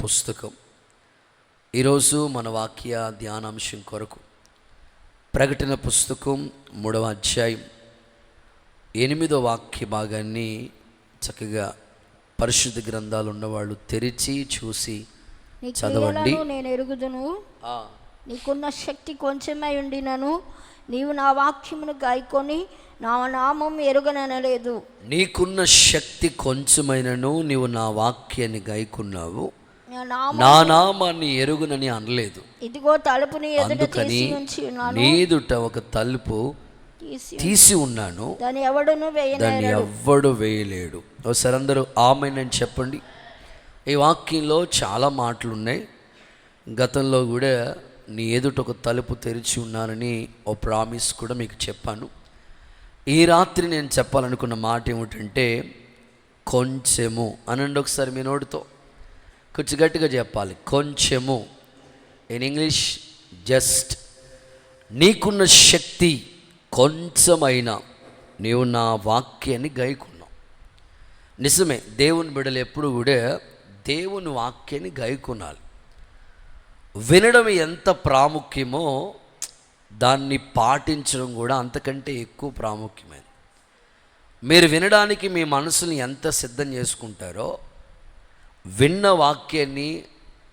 పుస్తకం. ఈరోజు మన వాక్య ధ్యానాంశం కొరకు ప్రకటన పుస్తకం 3వ అధ్యాయం 8వ వాక్య భాగాన్ని చక్కగా పరిశుద్ధ గ్రంథాలు ఉన్నవాళ్ళు తెరిచి చూసి చదవండి. నేను ఎరుగుదును, నీకున్న శక్తి కొంచెమై ఉండినను నీవు నా వాక్యమును గాయకొని నా నామం ఎరుగననలేదు. నీకున్న శక్తి కొంచెమైనను నీవు నా వాక్యాన్ని గాయకున్నావు, నా నామాన్ని ఎరుగునని అనలేదు. ఇదిగో తలుపుని అందుకని నీ ఎదుట ఒక తలుపు తీసి ఉన్నాను, దాన్ని ఎవ్వడు వేయలేడు. ఒకసారి అందరూ ఆమేన్ అని చెప్పండి. ఈ వాక్యంలో చాలా మాటలు ఉన్నాయి. గతంలో కూడా నీ ఎదుట ఒక తలుపు తెరిచి ఉన్నానని ఓ ప్రామిస్ కూడా మీకు చెప్పాను. ఈ రాత్రి నేను చెప్పాలనుకున్న మాట ఏమిటంటే కొంచెము అనండి. ఒకసారి మీ నోటితో కొంచెం గట్టిగా చెప్పాలి, కొంచెము. In English just. నీకున్న శక్తి కొంచెమైనా నీవు నా వాక్యాన్ని గైకున్నావు. నిజమే, దేవుని బిడ్డలు ఎప్పుడు కూడా దేవుని వాక్యాన్ని గైకునాలి. వినడం ఎంత ప్రాముఖ్యమో దాన్ని పాటించడం కూడా అంతకంటే ఎక్కువ ప్రాముఖ్యమైనది. మీరు వినడానికి మీ మనసుని ఎంత సిద్ధం చేసుకుంటారో విన్న వాక్యాన్ని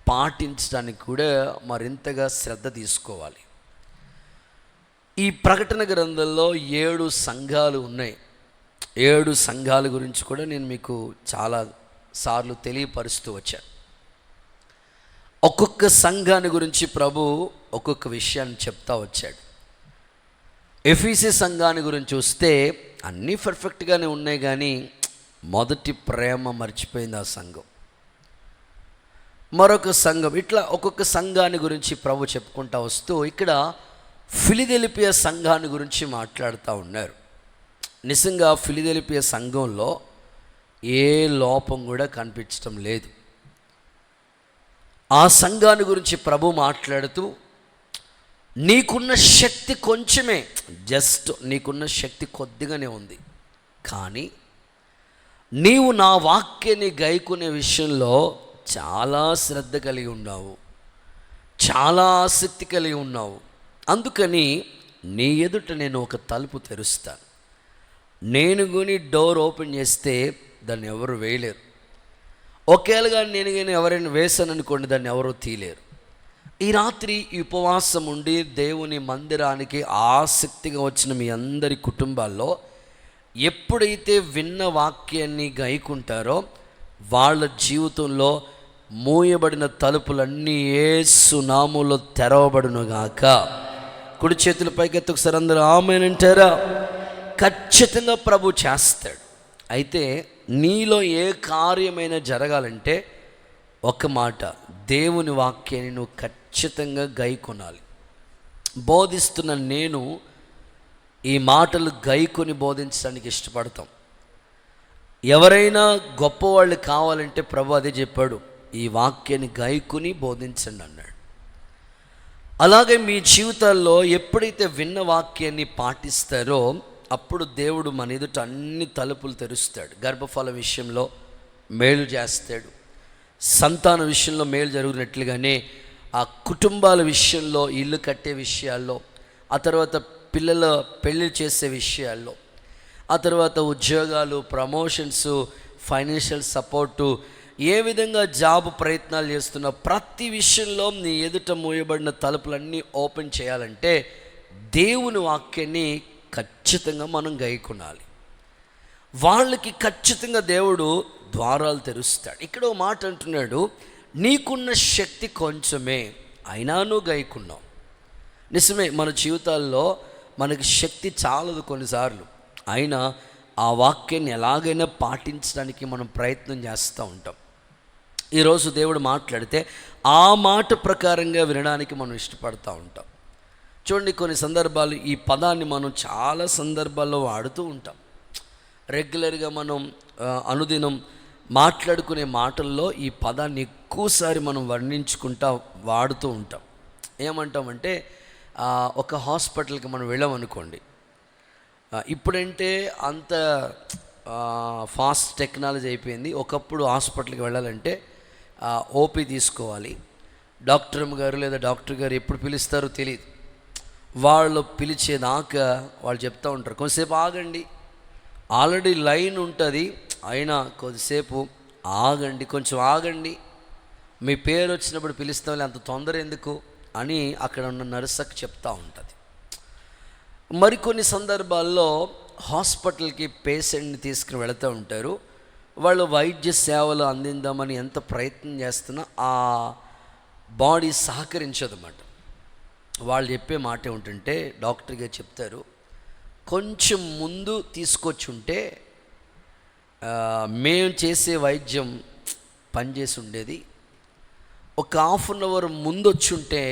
పాటించడానికి కూడా మరింతగా శ్రద్ధ తీసుకోవాలి. ఈ ప్రకటన గ్రంథంలో 7 సంఘాలు ఉన్నాయి. 7 సంఘాల గురించి కూడా నేను మీకు చాలా సార్లు తెలియపరుస్తూ వచ్చాను. ఒక్కొక్క సంఘాన్ని గురించి ప్రభు ఒక్కొక్క విషయాన్ని చెప్తా వచ్చాడు. ఎఫీసీ సంఘాన్ని గురించి చూస్తే అన్నీ పర్ఫెక్ట్గానే ఉన్నాయి, కానీ మొదటి ప్రేమ మర్చిపోయింది ఆ సంఘం. మరొక సంఘం, ఇట్లా ఒక్కొక్క సంఘాన్ని గురించి ప్రభు చెప్పుకుంటా వస్తూ ఇక్కడ ఫిలదెల్ఫియా సంఘాన్ని గురించి మాట్లాడుతూ ఉన్నారు. నిజంగా ఫిలదెల్ఫియా సంఘంలో ఏ లోపం కూడా కనిపించడం లేదు. ఆ సంఘాన్ని గురించి ప్రభు మాట్లాడుతూ నీకున్న శక్తి కొంచెమే, జస్ట్ నీకున్న శక్తి కొద్దిగానే ఉంది, కానీ నీవు నా వాక్యాన్ని గైకునే విషయంలో చాలా శ్రద్ధ కలిగి ఉన్నావు, చాలా ఆసక్తి కలిగి ఉన్నావు. అందుకని నీ ఎదుట నేను ఒక తలుపు తెరుస్తాను. నేను కొని డోర్ ఓపెన్ చేస్తే దాన్ని ఎవరు వేయలేరు. ఒకేలాగా నేను కానీ ఎవరైనా వేసాను అనుకోండి, దాన్ని ఎవరో తీయలేరు. ఈ రాత్రి ఈ ఉపవాసం ఉండి దేవుని మందిరానికి ఆసక్తిగా వచ్చిన మీ అందరి కుటుంబాల్లో ఎప్పుడైతే విన్న వాక్యాన్ని గైకుంటారో వాళ్ళ జీవితంలో మూయబడిన తలుపులన్నీ యేసు నామములో తెరవబడునుగాక. కుడి చేతుల పైకి ఎత్తి ఒకసారి అందరూ ఆమేన్ అంటారా? ఖచ్చితంగా ప్రభు చేస్తాడు. అయితే నీలో ఏ కార్యమైనా జరగాలంటే ఒక మాట, దేవుని వాక్యాన్ని నువ్వు ఖచ్చితంగా గైకొనాలి. బోధిస్తున్న నేను ఈ మాటలు గైకొని బోధించడానికి ఇష్టపడతాం. ఎవరైనా గొప్పవాళ్ళు కావాలంటే ప్రభు అదే చెప్పాడు, ఈ వాక్యాన్ని గైకొని బోధించండి అన్నాడు. అలాగే మీ జీవితాల్లో ఎప్పుడైతే విన్న వాక్యాన్ని పాటిస్తారో అప్పుడు దేవుడు మన ఎదుట అన్ని తలుపులు తెరుస్తాడు. గర్భఫల విషయంలో మేలు చేస్తాడు, సంతాన విషయంలో మేలు జరుగుతున్నట్లుగానే ఆ కుటుంబాల విషయంలో, ఇల్లు కట్టే విషయాల్లో, ఆ తర్వాత పిల్లల పెళ్లి చేసే విషయాల్లో, ఆ తర్వాత ఉద్యోగాలు, ప్రమోషన్స్, ఫైనాన్షియల్ సపోర్టు, ఏ విధంగా జాబ్ ప్రయత్నాలు చేస్తున్న ప్రతి విషయంలో నీ ఎదుట మూయబడిన తలుపులన్నీ ఓపెన్ చేయాలంటే దేవుని వాక్యాన్ని ఖచ్చితంగా మనం గైకొనాలి. వాళ్ళకి ఖచ్చితంగా దేవుడు ద్వారాలు తెరుస్తాడు. ఇక్కడ ఓ మాట అంటున్నాడు, నీకున్న శక్తి కొంచెమే అయినా నువ్వు గైకున్నావు. నిజమే, మన జీవితాల్లో మనకి శక్తి చాలదు కొన్నిసార్లు, అయినా ఆ వాక్యాన్ని ఎలాగైనా పాటించడానికి మనం ప్రయత్నం చేస్తూ ఉంటాం. ఈరోజు దేవుడు మాట్లాడితే ఆ మాట ప్రకారంగా వినడానికి మనం ఇష్టపడుతూ ఉంటాం. చూడండి, కొన్ని సందర్భాలు ఈ పదాన్ని మనం చాలా సందర్భాల్లో వాడుతూ ఉంటాం. రెగ్యులర్గా మనం అనుదినం మాట్లాడుకునే మాటల్లో ఈ పదాన్ని ఎక్కువసారి మనం వర్ణించుకుంటా వాడుతూ ఉంటాం. ఏమంటామంటే ఒక హాస్పిటల్కి మనం వెళ్ళామనుకోండి, ఇప్పుడంటే అంత ఫాస్ట్ టెక్నాలజీ అయిపోయింది. ఒకప్పుడు హాస్పిటల్కి వెళ్ళాలంటే ఓపీ తీసుకోవాలి. డాక్టర్ గారు లేదా డాక్టర్ గారు ఎప్పుడు పిలుస్తారో తెలియదు. వాళ్ళు పిలిచేదాకా వాళ్ళు చెప్తూ ఉంటారు, కొంతసేపు ఆగండి, ఆల్రెడీ లైన్ ఉంటుంది, అయినా కొద్దిసేపు ఆగండి, కొంచెం ఆగండి, మీ పేరు వచ్చినప్పుడు పిలుస్తాం, అంత తొందర ఎందుకు అని అక్కడ ఉన్న నర్సకు చెప్తూ ఉంటుంది. మరికొన్ని సందర్భాల్లో హాస్పిటల్కి పేషెంట్ని తీసుకుని వెళుతూ ఉంటారు. వాళ్ళు వైద్య సేవలు అందిద్దామని ఎంత ప్రయత్నం చేస్తున్నా ఆ బాడీ సహకరించదన్నమాట. వాళ్ళు చెప్పే మాట ఏమిటంటే, డాక్టర్ గారు చెప్తారు, కొంచెం ముందు తీసుకొచ్చి ఉంటే మేము చేసే వైద్యం పనిచేసి ఉండేది, ఒక హాఫ్ అన్ అవర్ ముందు వచ్చి ఉంటే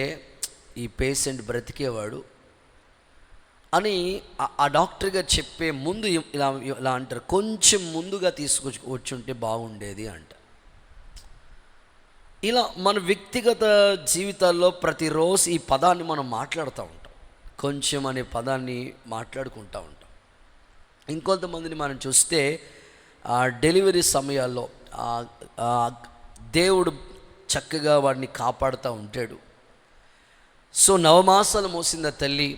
ఈ పేషెంట్ బ్రతికేవాడు అని ఆ డాక్టర్ గారు చెప్పే ముందు ఇలా అంటారు, కొంచెం ముందుగా తీసుకొచ్చి వచ్చుంటే బాగుండేది అంట. ఇలా మన వ్యక్తిగత జీవితాల్లో ప్రతిరోజు ఈ పదాన్ని మనం మాట్లాడుతూ ఉంటాం, కొంచెం అనే పదాన్ని మాట్లాడుకుంటూ ఉంటాం. ఇంకొంతమందిని మనం చూస్తే డెలివరీ సమయాల్లో దేవుడు చక్కగా వాడిని కాపాడుతూ ఉంటాడు. సో 9 మాసాలు మోసింది తల్లి,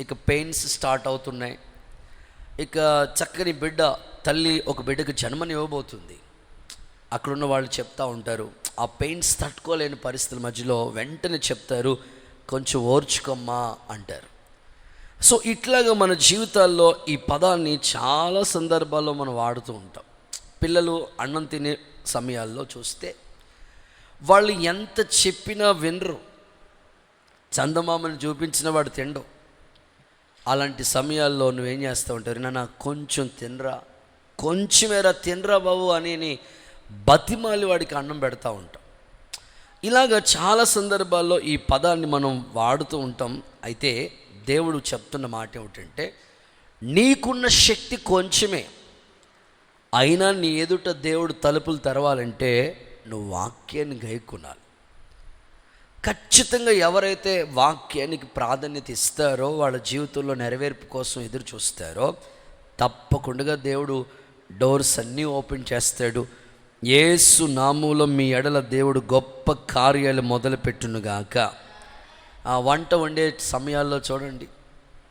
ఇక పెయిన్స్ స్టార్ట్ అవుతున్నాయి, ఇక చక్కని బిడ్డ తల్లి ఒక బిడ్డకు జన్మనివ్వబోతుంది. అక్కడున్న వాళ్ళు చెప్తూ ఉంటారు, ఆ పెయిన్స్ తట్టుకోలేని పరిస్థితుల మధ్యలో వెంటనే చెప్తారు, కొంచెం ఓర్చుకోమ్మా అంటారు. సో ఇట్లాగా మన జీవితాల్లో ఈ పదాన్ని చాలా సందర్భాల్లో మనం వాడుతూ ఉంటాం. పిల్లలు అన్నం తినే సమయాల్లో చూస్తే వాళ్ళు ఎంత చెప్పినా వినరు, చందమామని చూపించిన వాడు తినడు. అలాంటి సమయాల్లో నువ్వేం చేస్తూ ఉంటారు, నాన్న కొంచెం తినరా, కొంచెమేరా తినరా బాబు అని బతిమాలి వాడికి అన్నం పెడతా ఉంటాం. ఇలాగ చాలా సందర్భాల్లో ఈ పదాన్ని మనం వాడుతూ ఉంటాం. అయితే దేవుడు చెప్తున్న మాట ఏమిటంటే, నీకున్న శక్తి కొంచెమే, అయినా నీ ఎదుట దేవుడు తలుపులు తెరవాలంటే నువ్వు వాక్యాన్ని గైకొనాలి. ఖచ్చితంగా ఎవరైతే వాక్యానికి ప్రాధాన్యత ఇస్తారో, వాళ్ళ జీవితంలో నెరవేర్పు కోసం ఎదురు చూస్తారో, తప్పకుండా దేవుడు డోర్స్ అన్నీ ఓపెన్ చేస్తాడు. యేసు నామములో మీ ఎడల దేవుడు గొప్ప కార్యాలు మొదలుపెట్టునుగాక. వంట వండే సమయాల్లో చూడండి,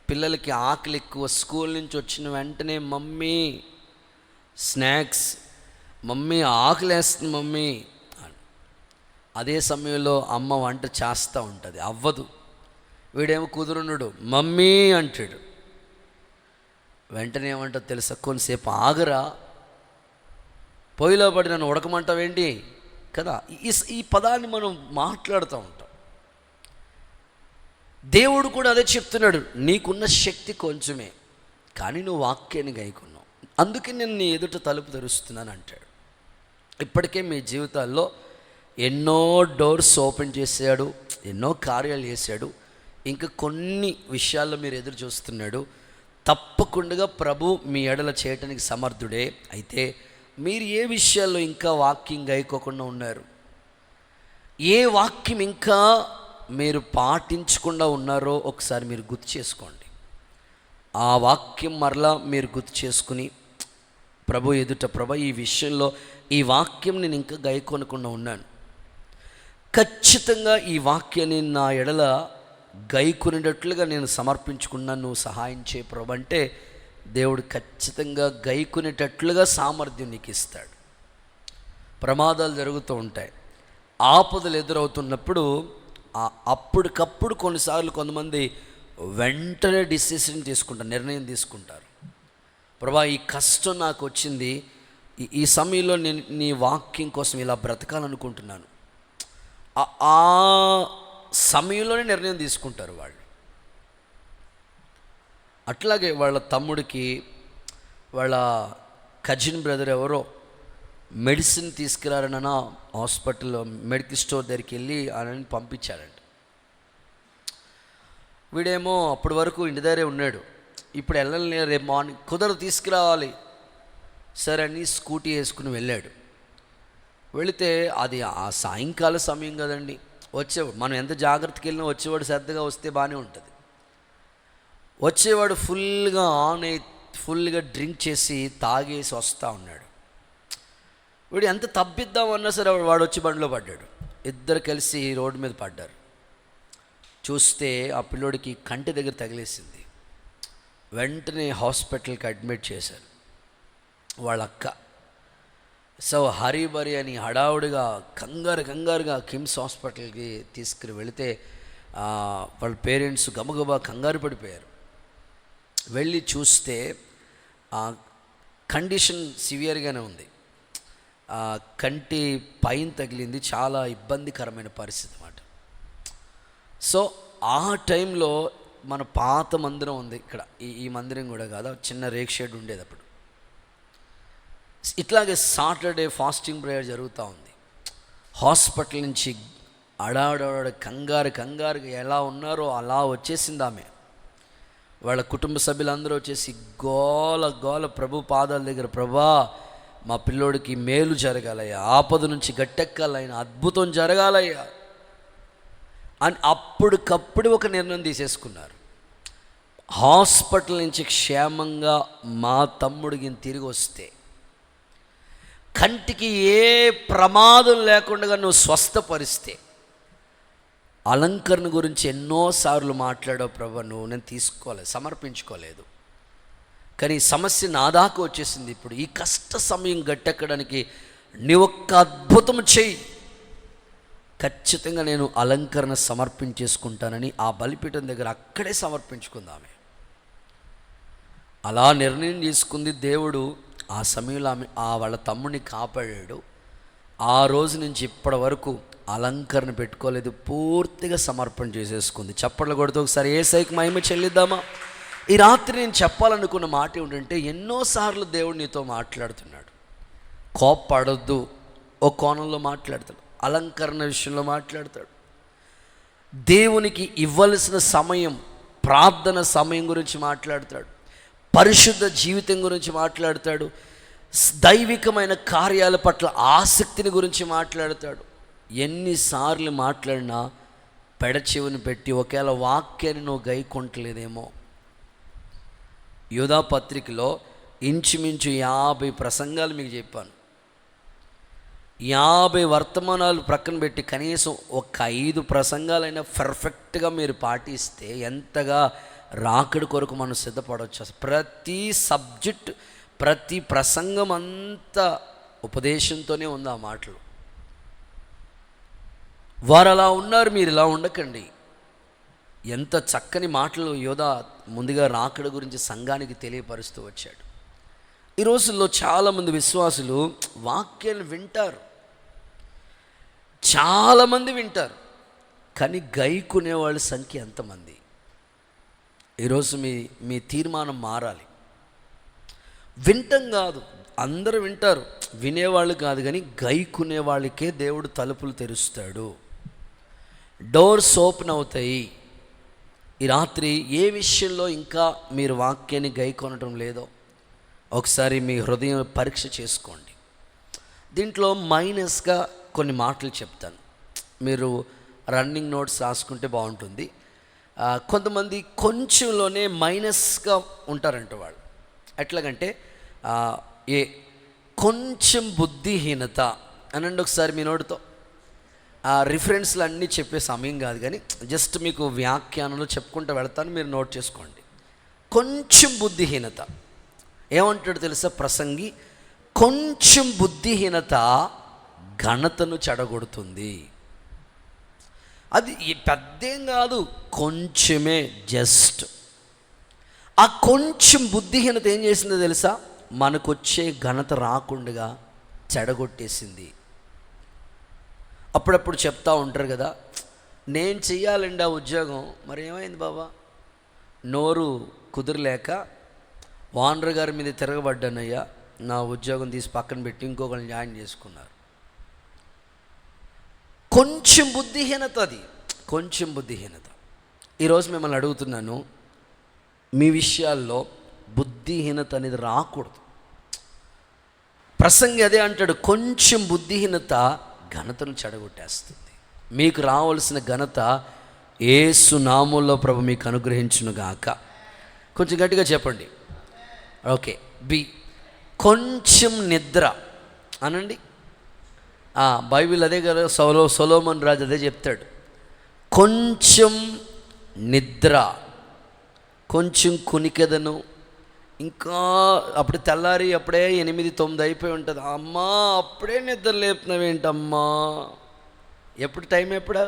పిల్లలకి ఆకలి ఎక్కువ, స్కూల్ నుంచి వచ్చిన వెంటనే మమ్మీ స్నాక్స్, మమ్మీ ఆకలేస్తుంది మమ్మీ. అదే సమయంలో అమ్మ వంట చేస్తూ ఉంటుంది, అవ్వదు, వీడేమో కుదురునుడు మమ్మీ అంటాడు. వెంటనే ఏమంటో తెలుసా, కొంతసేపు ఆగరా, పొయ్యిలో పడి నన్ను ఉడకమంటావేంటి కదా. ఈ పదాన్ని మనం మాట్లాడుతూ ఉంటాం. దేవుడు కూడా అదే చెప్తున్నాడు, నీకున్న శక్తి కొంచెమే, కానీ నువ్వు వాక్యాన్ని గైకున్నావు, అందుకే నేను నీ ఎదుట తలుపు తెరుస్తున్నాను అంటాడు. ఇప్పటికే మీ జీవితాల్లో ఎన్నో డోర్స్ ఓపెన్ చేశాడు, ఎన్నో కార్యాలు చేశాడు, ఇంకా కొన్ని విషయాల్లో మీరు ఎదురు చూస్తున్నాడు. తప్పకుండా ప్రభు మీ ఎడల చేయటానికి సమర్థుడే. అయితే మీరు ఏ విషయాల్లో ఇంకా వాక్యం గైకోకుండా ఉన్నారు, ఏ వాక్యం ఇంకా మీరు పాటించకుండా ఉన్నారో ఒకసారి మీరు గుర్తు చేసుకోండి. ఆ వాక్యం మరలా మీరు గుర్తు చేసుకుని ప్రభు ఎదుట, ప్రభు ఈ విషయంలో ఈ వాక్యం నేను ఇంకా గైకొనకుండా ఉన్నాను, ఖచ్చితంగా ఈ వాక్యాన్ని నా ఎడల గైకొనేటట్లుగా నేను సమర్పించుకున్నాను, నువ్వు సహాయం చేయ ప్రభు అంటే దేవుడు ఖచ్చితంగా గైకొనేటట్లుగా సామర్థ్యం నీకు ఇస్తాడు. ప్రమాదాలు జరుగుతూ ఉంటాయి, ఆపదలు ఎదురవుతున్నప్పుడు అప్పటికప్పుడు కొన్నిసార్లు కొంతమంది వెంటనే డిసిషన్ తీసుకుంటారు, నిర్ణయం తీసుకుంటారు. ప్రభా ఈ కష్టం నాకు వచ్చింది, ఈ సమయంలో నేను నీ వాక్యం కోసం ఇలా బ్రతకాలనుకుంటున్నాను, ఆ సమయంలోనే నిర్ణయం తీసుకుంటారు వాళ్ళు. అట్లాగే వాళ్ళ తమ్ముడికి వాళ్ళ కజిన్ బ్రదర్ ఎవరో మెడిసిన్ తీసుకురారన్న హాస్పిటల్లో మెడికల్ స్టోర్ దగ్గరికి వెళ్ళి అని పంపించారంట. వీడేమో అప్పటి వరకు ఇంటి దగ్గరే ఉన్నాడు, ఇప్పుడు వెళ్ళలే, రేపు మార్నింగ్ కుదరదు తీసుకురావాలి, సరే అని స్కూటీ వేసుకుని వెళ్ళాడు. వెళితే అది ఆ సాయంకాల సమయం కదండి, వచ్చేవాడు మనం ఎంత జాగ్రత్తకి వెళ్ళినా వచ్చేవాడు శ్రద్ధగా వస్తే బాగానే ఉంటుంది. వచ్చేవాడు ఫుల్గా డ్రింక్ చేసి తాగేసి వస్తూ ఉన్నాడు. వీడు ఎంత తప్పిద్దామన్నా సరే వాడు వచ్చి బండిలో పడ్డాడు. ఇద్దరు కలిసి రోడ్డు మీద పడ్డారు. చూస్తే ఆ పిల్లోడికి కంటి దగ్గర తగిలేసింది. వెంటనే హాస్పిటల్కి అడ్మిట్ చేశారు వాళ్ళ అక్క. సో హరిబరి అని హడావుడిగా కంగారుగా కిమ్స్ హాస్పిటల్కి తీసుకుని వెళితే వాళ్ళ పేరెంట్స్ గబగబా కంగారు పడిపోయారు. వెళ్ళి చూస్తే కండిషన్ సివియర్గానే ఉంది. కంటి పైన తగిలింది, చాలా ఇబ్బందికరమైన పరిస్థితి అన్నమాట. సో ఆ టైంలో మన పాత మందిరం ఉంది ఇక్కడ, ఈ మందిరం కూడా కాదు, చిన్న రేక్ షెడ్ ఉండేది అప్పుడు. ఇట్లాగే సాటర్డే ఫాస్టింగ్ ప్రేయర్ జరుగుతూ ఉంది. హాస్పిటల్ నుంచి అడాడ కంగారుగా ఎలా ఉన్నారో అలా వచ్చేసింది ఆమె. వాళ్ళ కుటుంబ సభ్యులందరూ వచ్చేసి గోల ప్రభు పాదాల దగ్గర, ప్రభా మా పిల్లోడికి మేలు జరగాలయ్యా, ఆపద నుంచి గట్టెక్కాలయ్యా, అద్భుతం జరగాలయ్యా అని అప్పటికప్పుడు ఒక నిర్ణయం తీసేసుకున్నారు. హాస్పిటల్ నుంచి క్షేమంగా మా తమ్ముడికి తిరిగి వస్తే, కంటికి ఏ ప్రమాదం లేకుండా నువ్వు స్వస్థపరిస్తే, అలంకరణ గురించి ఎన్నోసార్లు మాట్లాడావు ప్రభా, నువ్వు నేను తీసుకోలేదు, సమర్పించుకోలేదు. కానీ సమస్య నా దాకా వచ్చేసింది. ఇప్పుడు ఈ కష్ట సమయం గట్టెక్కడానికి నీ ఒక్క అద్భుతం చెయ్యి, ఖచ్చితంగా నేను అలంకరణ సమర్పించేసుకుంటానని ఆ బలిపీఠం దగ్గర అక్కడే సమర్పించుకుందామే. అలా నిర్ణయం తీసుకుంది. దేవుడు ఆ సమయంలో ఆమె వాళ్ళ తమ్ముడిని కాపాడాడు. ఆ రోజు నుంచి ఇప్పటి వరకు అలంకరణ పెట్టుకోలేదు, పూర్తిగా సమర్పణ చేసేసుకుంది. చప్పట్లు కొడుతూ ఒకసారి యేసయ్యకి మహిమ చెల్లిద్దామా? ఈ రాత్రి నేను చెప్పాలనుకున్న మాట ఏమిటంటే, ఎన్నోసార్లు దేవుడు నీతో మాట్లాడుతున్నాడు. కోప్పడొద్దు ఓ కోణంలో మాట్లాడతాడు, అలంకరణ విషయంలో మాట్లాడతాడు, దేవునికి ఇవ్వాల్సిన సమయం ప్రార్థన సమయం గురించి మాట్లాడతాడు, పరిశుద్ధ జీవితం గురించి మాట్లాడతాడు, దైవికమైన కార్యాల పట్ల ఆసక్తిని గురించి మాట్లాడతాడు. ఎన్నిసార్లు మాట్లాడినా పెడచెవిని పెట్టి ఒకవేళ వాక్యాన్ని నువ్వు గైకొంటలేదేమో. యూదా పత్రికలో ఇంచుమించు 50 ప్రసంగాలు మీకు చెప్పాను. 50 వర్తమానాలు ప్రక్కన పెట్టి కనీసం ఒక 5 ప్రసంగాలైనా పర్ఫెక్ట్గా మీరు పాటిస్తే ఎంతగా రాకడి కొరకు మనం సిద్ధపడవచ్చు. ప్రతి సబ్జెక్ట్, ప్రతి ప్రసంగం అంతా ఉపదేశంతోనే ఉంది ఆ మాటలు. వారు అలా ఉన్నారు, మీరు ఇలా ఉండకండి. ఎంత చక్కని మాటలు యోధా ముందుగా రాకడ గురించి సంఘానికి తెలియపరుస్తూ వచ్చాడు. ఈ రోజుల్లో చాలామంది విశ్వాసులు వాక్యాన్ని వింటారు, చాలామంది వింటారు, కానీ గైకునే వాళ్ళ సంఖ్య ఎంతమంది? ఈరోజు మీ తీర్మానం మారాలి. వింటం కాదు, అందరూ వింటారు, వినేవాళ్ళు కాదు, కానీ గైకునే వాళ్ళకే దేవుడు తలుపులు తెరుస్తాడు, డోర్స్ ఓపెన్ అవుతాయి. ఈ రాత్రి ఏ విషయంలో ఇంకా మీరు వాక్యాన్ని గైకొనటం లేదో ఒకసారి మీ హృదయం పరీక్ష చేసుకోండి. దీంట్లో మైనస్గా కొన్ని మాటలు చెప్తాను, మీరు రన్నింగ్ నోట్స్ రాసుకుంటే బాగుంటుంది. కొంతమంది కొంచెంలోనే మైనస్గా ఉంటారంట వాళ్ళు. ఎట్లాగంటే కొంచెం బుద్ధిహీనత అనండి ఒకసారి మీ నోటితో. రిఫరెన్స్లు అన్నీ చెప్పే సమయం కాదు, కానీ జస్ట్ మీకు వ్యాఖ్యానంలో చెప్పుకుంటూ వెళ్తాను, మీరు నోట్ చేసుకోండి. కొంచెం బుద్ధిహీనత ఏమంటాడు తెలుసా ప్రసంగి? కొంచెం బుద్ధిహీనత ఘనతను చెడగొడుతుంది. అది పెద్దేం కాదు, కొంచెమే, జస్ట్. ఆ కొంచెం బుద్ధిహీనత ఏం చేసిందో తెలుసా? మనకొచ్చే ఘనత రాకుండా చెడగొట్టేసింది. అప్పుడప్పుడు చెప్తా ఉంటారు కదా, నేను చెయ్యాలండి ఆ ఉద్యోగం, మరి ఏమైంది బాబా, నోరు కుదిరలేక ఓనర్ గారి మీద తిరగబడ్డానయ్యా, నా ఉద్యోగం తీసి పక్కన పెట్టి ఇంకొకరిని జాయిన్ చేసుకున్నారు. కొంచెం బుద్ధిహీనత, అది కొంచెం బుద్ధిహీనత. ఈరోజు మిమ్మల్ని అడుగుతున్నాను, మీ విషయాల్లో బుద్ధిహీనత అనేది రాకూడదు. ప్రసంగి అదే అంటాడు, కొంచెం బుద్ధిహీనత ఘనతను చెడగొట్టేస్తుంది. మీకు రావాల్సిన ఘనత యేసు నామములో ప్రభు మీకు అనుగ్రహించునుగాక. కొంచెం గట్టిగా చెప్పండి. ఓకే. కొంచెం నిద్ర అనండి. బైబిల్ అదే కదా, సొలొమోన్ రాజు అదే చెప్తాడు. కొంచెం నిద్ర, కొంచెం కునికెదను, ఇంకా అప్పుడు తెల్లారి అప్పుడే 8-9 అయిపోయి ఉంటుంది. అమ్మా అప్పుడే నిద్ర లేపుతున్నావేంటమ్మా, ఎప్పుడు టైం ఎప్పుడు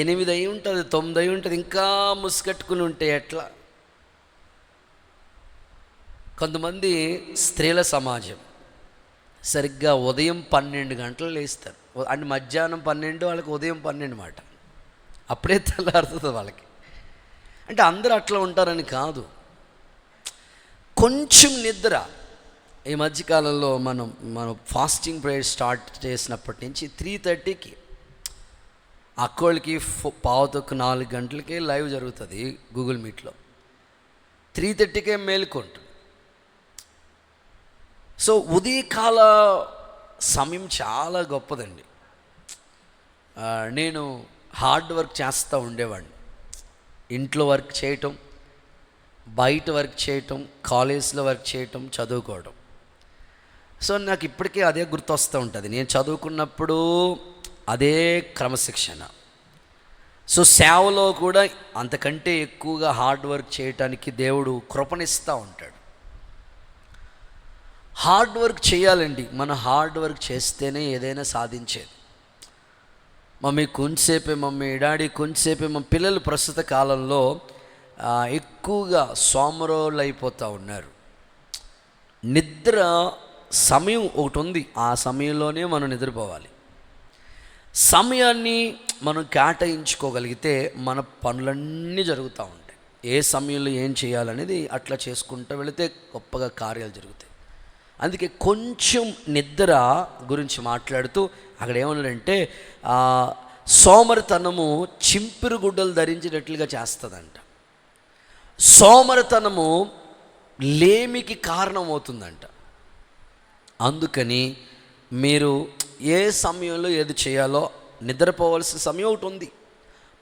8 అయి ఉంటుంది, 9 అయి ఉంటుంది, ఇంకా ముసుగట్టుకుని ఉంటే ఎట్లా? కొంతమంది స్త్రీల సమాజం సరిగ్గా ఉదయం 12 గంటలు లేస్తారు, అంటే మధ్యాహ్నం 12, వాళ్ళకి ఉదయం 12 మాట, అప్పుడే తెల్లారుతుంది వాళ్ళకి. అంటే అందరూ అట్లా ఉంటారని కాదు, కొంచెం నిద్ర. ఈ మధ్యకాలంలో మనం ఫాస్టింగ్ ప్రేయర్ స్టార్ట్ చేసినప్పటి నుంచి 3:30కి అక్కోళ్ళకి 3:45, 4 లైవ్ జరుగుతుంది గూగుల్ మీట్లో. 3:30కే మేలుకుంటుంది. సో ఉదయకాల సమయం చాలా గొప్పదండి. నేను హార్డ్ వర్క్ చేస్తూ ఉండేవాడిని, ఇంట్లో వర్క్ చేయటం, బయట వర్క్ చేయటం, కాలేజ్లో వర్క్ చేయటం, చదువుకోవడం. సో నాకు ఇప్పటికీ అదే గుర్తొస్తూ ఉంటుంది. నేను చదువుకున్నప్పుడు అదే క్రమశిక్షణ. సో సేవలో కూడా అంతకంటే ఎక్కువగా హార్డ్ వర్క్ చేయటానికి దేవుడు కృపణిస్తూ ఉంటాడు. హార్డ్ వర్క్ చేయాలండి. మనం హార్డ్ వర్క్ చేస్తేనే ఏదైనా సాధించేది. మమ్మీ కొంచెంసేపే, మమ్మీ డాడీ కొంచెంసేపే. మా పిల్లలు ప్రస్తుత కాలంలో ఎక్కువగా సోమరోళ్ళు అయిపోతూ ఉన్నారు. నిద్ర సమయం ఒకటి ఉంది, ఆ సమయంలోనే మనం నిద్రపోవాలి. సమయాన్ని మనం కేటాయించుకోగలిగితే మన పనులన్నీ జరుగుతూ ఉంటాయి. ఏ సమయంలో ఏం చేయాలనేది అట్లా చేసుకుంటూ వెళితే గొప్పగా కార్యాలు జరుగుతాయి. అందుకే కొంచెం నిద్ర గురించి మాట్లాడుతూ అక్కడ ఏమన్నాడంటే, సోమరితనము చింపిరి గుడ్డలు ధరించినట్లుగా చేస్తుందంట. సోమరితనము లేమికి కారణమవుతుందంట. అందుకని మీరు ఏ సమయంలో ఏది చేయాలో, నిద్రపోవలసిన సమయం ఒకటి ఉంది,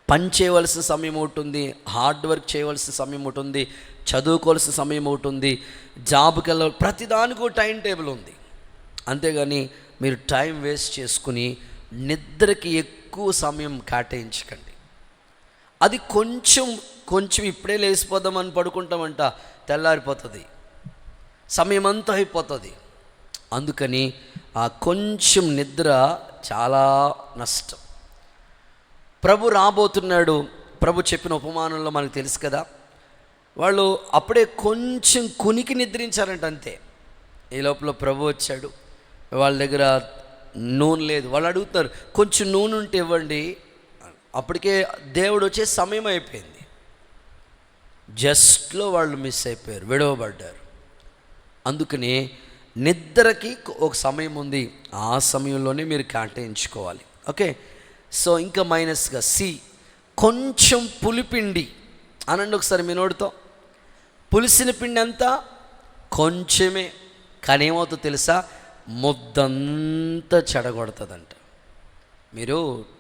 పని చేయవలసిన సమయం ఒకటి ఉంది, హార్డ్ వర్క్ చేయవలసిన సమయం ఒకటి ఉంది, చదువుకోవాల్సిన సమయం ఒకటి ఉంది, జాబ్కి వెళ్ళాలి, ప్రతిదానికి ఒక టైం టేబుల్ ఉంది. అంతేగాని మీరు టైం వేస్ట్ చేసుకుని నిద్రకి ఎక్కువ సమయం కేటాయించకండి. అది కొంచెం ఇప్పుడే లేచిపోదామని పడుకుంటామంట, తెల్లారిపోతుంది, సమయం అంతా అయిపోతుంది. అందుకని ఆ కొంచెం నిద్ర చాలా నష్టం. ప్రభు రాబోతున్నాడు. ప్రభు చెప్పిన ఉపమానంలో మనకు తెలుసు కదా, వాళ్ళు అప్పుడే కొంచెం కునికి నిద్రించారంట, అంతే. ఈ లోపల ప్రభు వచ్చాడు, వాళ్ళ దగ్గర నూనె లేదు. వాళ్ళు అడుగుతున్నారు, కొంచెం నూనె ఉంటే ఇవ్వండి. అప్పటికే దేవుడు వచ్చే సమయం అయిపోయింది. జస్ట్లో వాళ్ళు మిస్ అయిపోయారు, విడవబడ్డారు. అందుకని నిద్రకి ఒక సమయం ఉంది, ఆ సమయంలోనే మీరు కేటాయించుకోవాలి. ఓకే. సో ఇంకా మైనస్గా కొంచెం పులిపిండి అనండి ఒకసారి మీ నోటితో. పులిసిన పిండి అంతా కొంచెమే, కానీ ఏమవుతుందో తెలుసా, ముద్దంతా చెడగొడుతుందంట. మీరు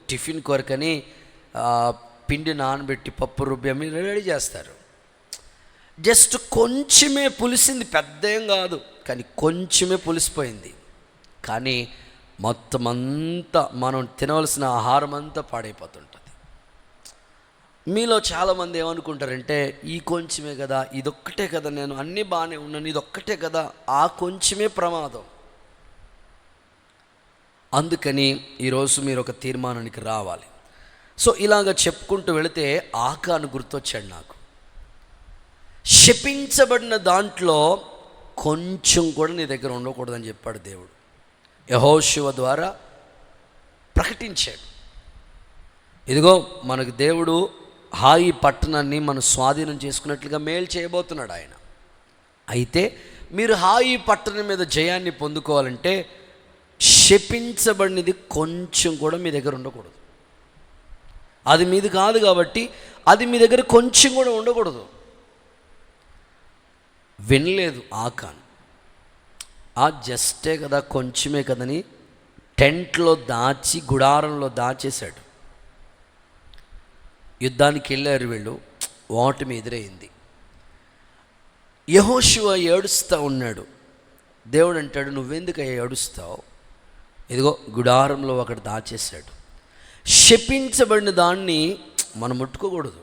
టిఫిన్ కొరకని పిండి నానబెట్టి పప్పు రుబ్బి మీరు రెడీ చేస్తారు. జస్ట్ కొంచెమే పులిసింది, పెద్ద ఏం కాదు, కానీ కొంచెమే పులిసిపోయింది. కానీ మొత్తం అంతా మనం తినవలసిన ఆహారం అంతా పాడైపోతుంటుంది. మీలో చాలామంది ఏమనుకుంటారంటే, ఈ కొంచెమే కదా, ఇదొక్కటే కదా, నేను అన్నీ బాగానే ఉన్నాను, ఇదొక్కటే కదా, ఆ కొంచెమే ప్రమాదం. అందుకని ఈరోజు మీరు ఒక తీర్మానానికి రావాలి. సో ఇలాగ చెప్పుకుంటూ వెళితే ఆకాను గుర్తొచ్చాడు నాకు. శపించబడిన దాంట్లో కొంచెం కూడా నీ దగ్గర ఉండకూడదని చెప్పాడు దేవుడు. యెహోషువ ద్వారా ప్రకటించాడు. ఇదిగో మనకు దేవుడు హాయి పట్టణాన్ని మనం స్వాధీనం చేసుకున్నట్లుగా మేలు చేయబోతున్నాడు ఆయన. అయితే మీరు హాయి పట్టణం మీద జయాన్ని పొందుకోవాలంటే శపించబడినది కొంచెం కూడా మీ దగ్గర ఉండకూడదు. అది మీది కాదు కాబట్టి అది మీ దగ్గర కొంచెం కూడా ఉండకూడదు. వినలేదు ఆకాన్, జస్టే కదా, కొంచెమే కదని టెంట్లో దాచి, గుడారంలో దాచేశాడు. యుద్ధానికి వెళ్ళారు వీళ్ళు, ఓటమి ఎదురైంది. యెహోషువ ఏడుస్తూ ఉన్నాడు. దేవుడు అంటాడు, నువ్వెందుకు ఏడుస్తావు? ఇదిగో గుడారంలో ఒకటి దాచేశాడు. శపించబడిన దాన్ని మనం ముట్టుకోకూడదు.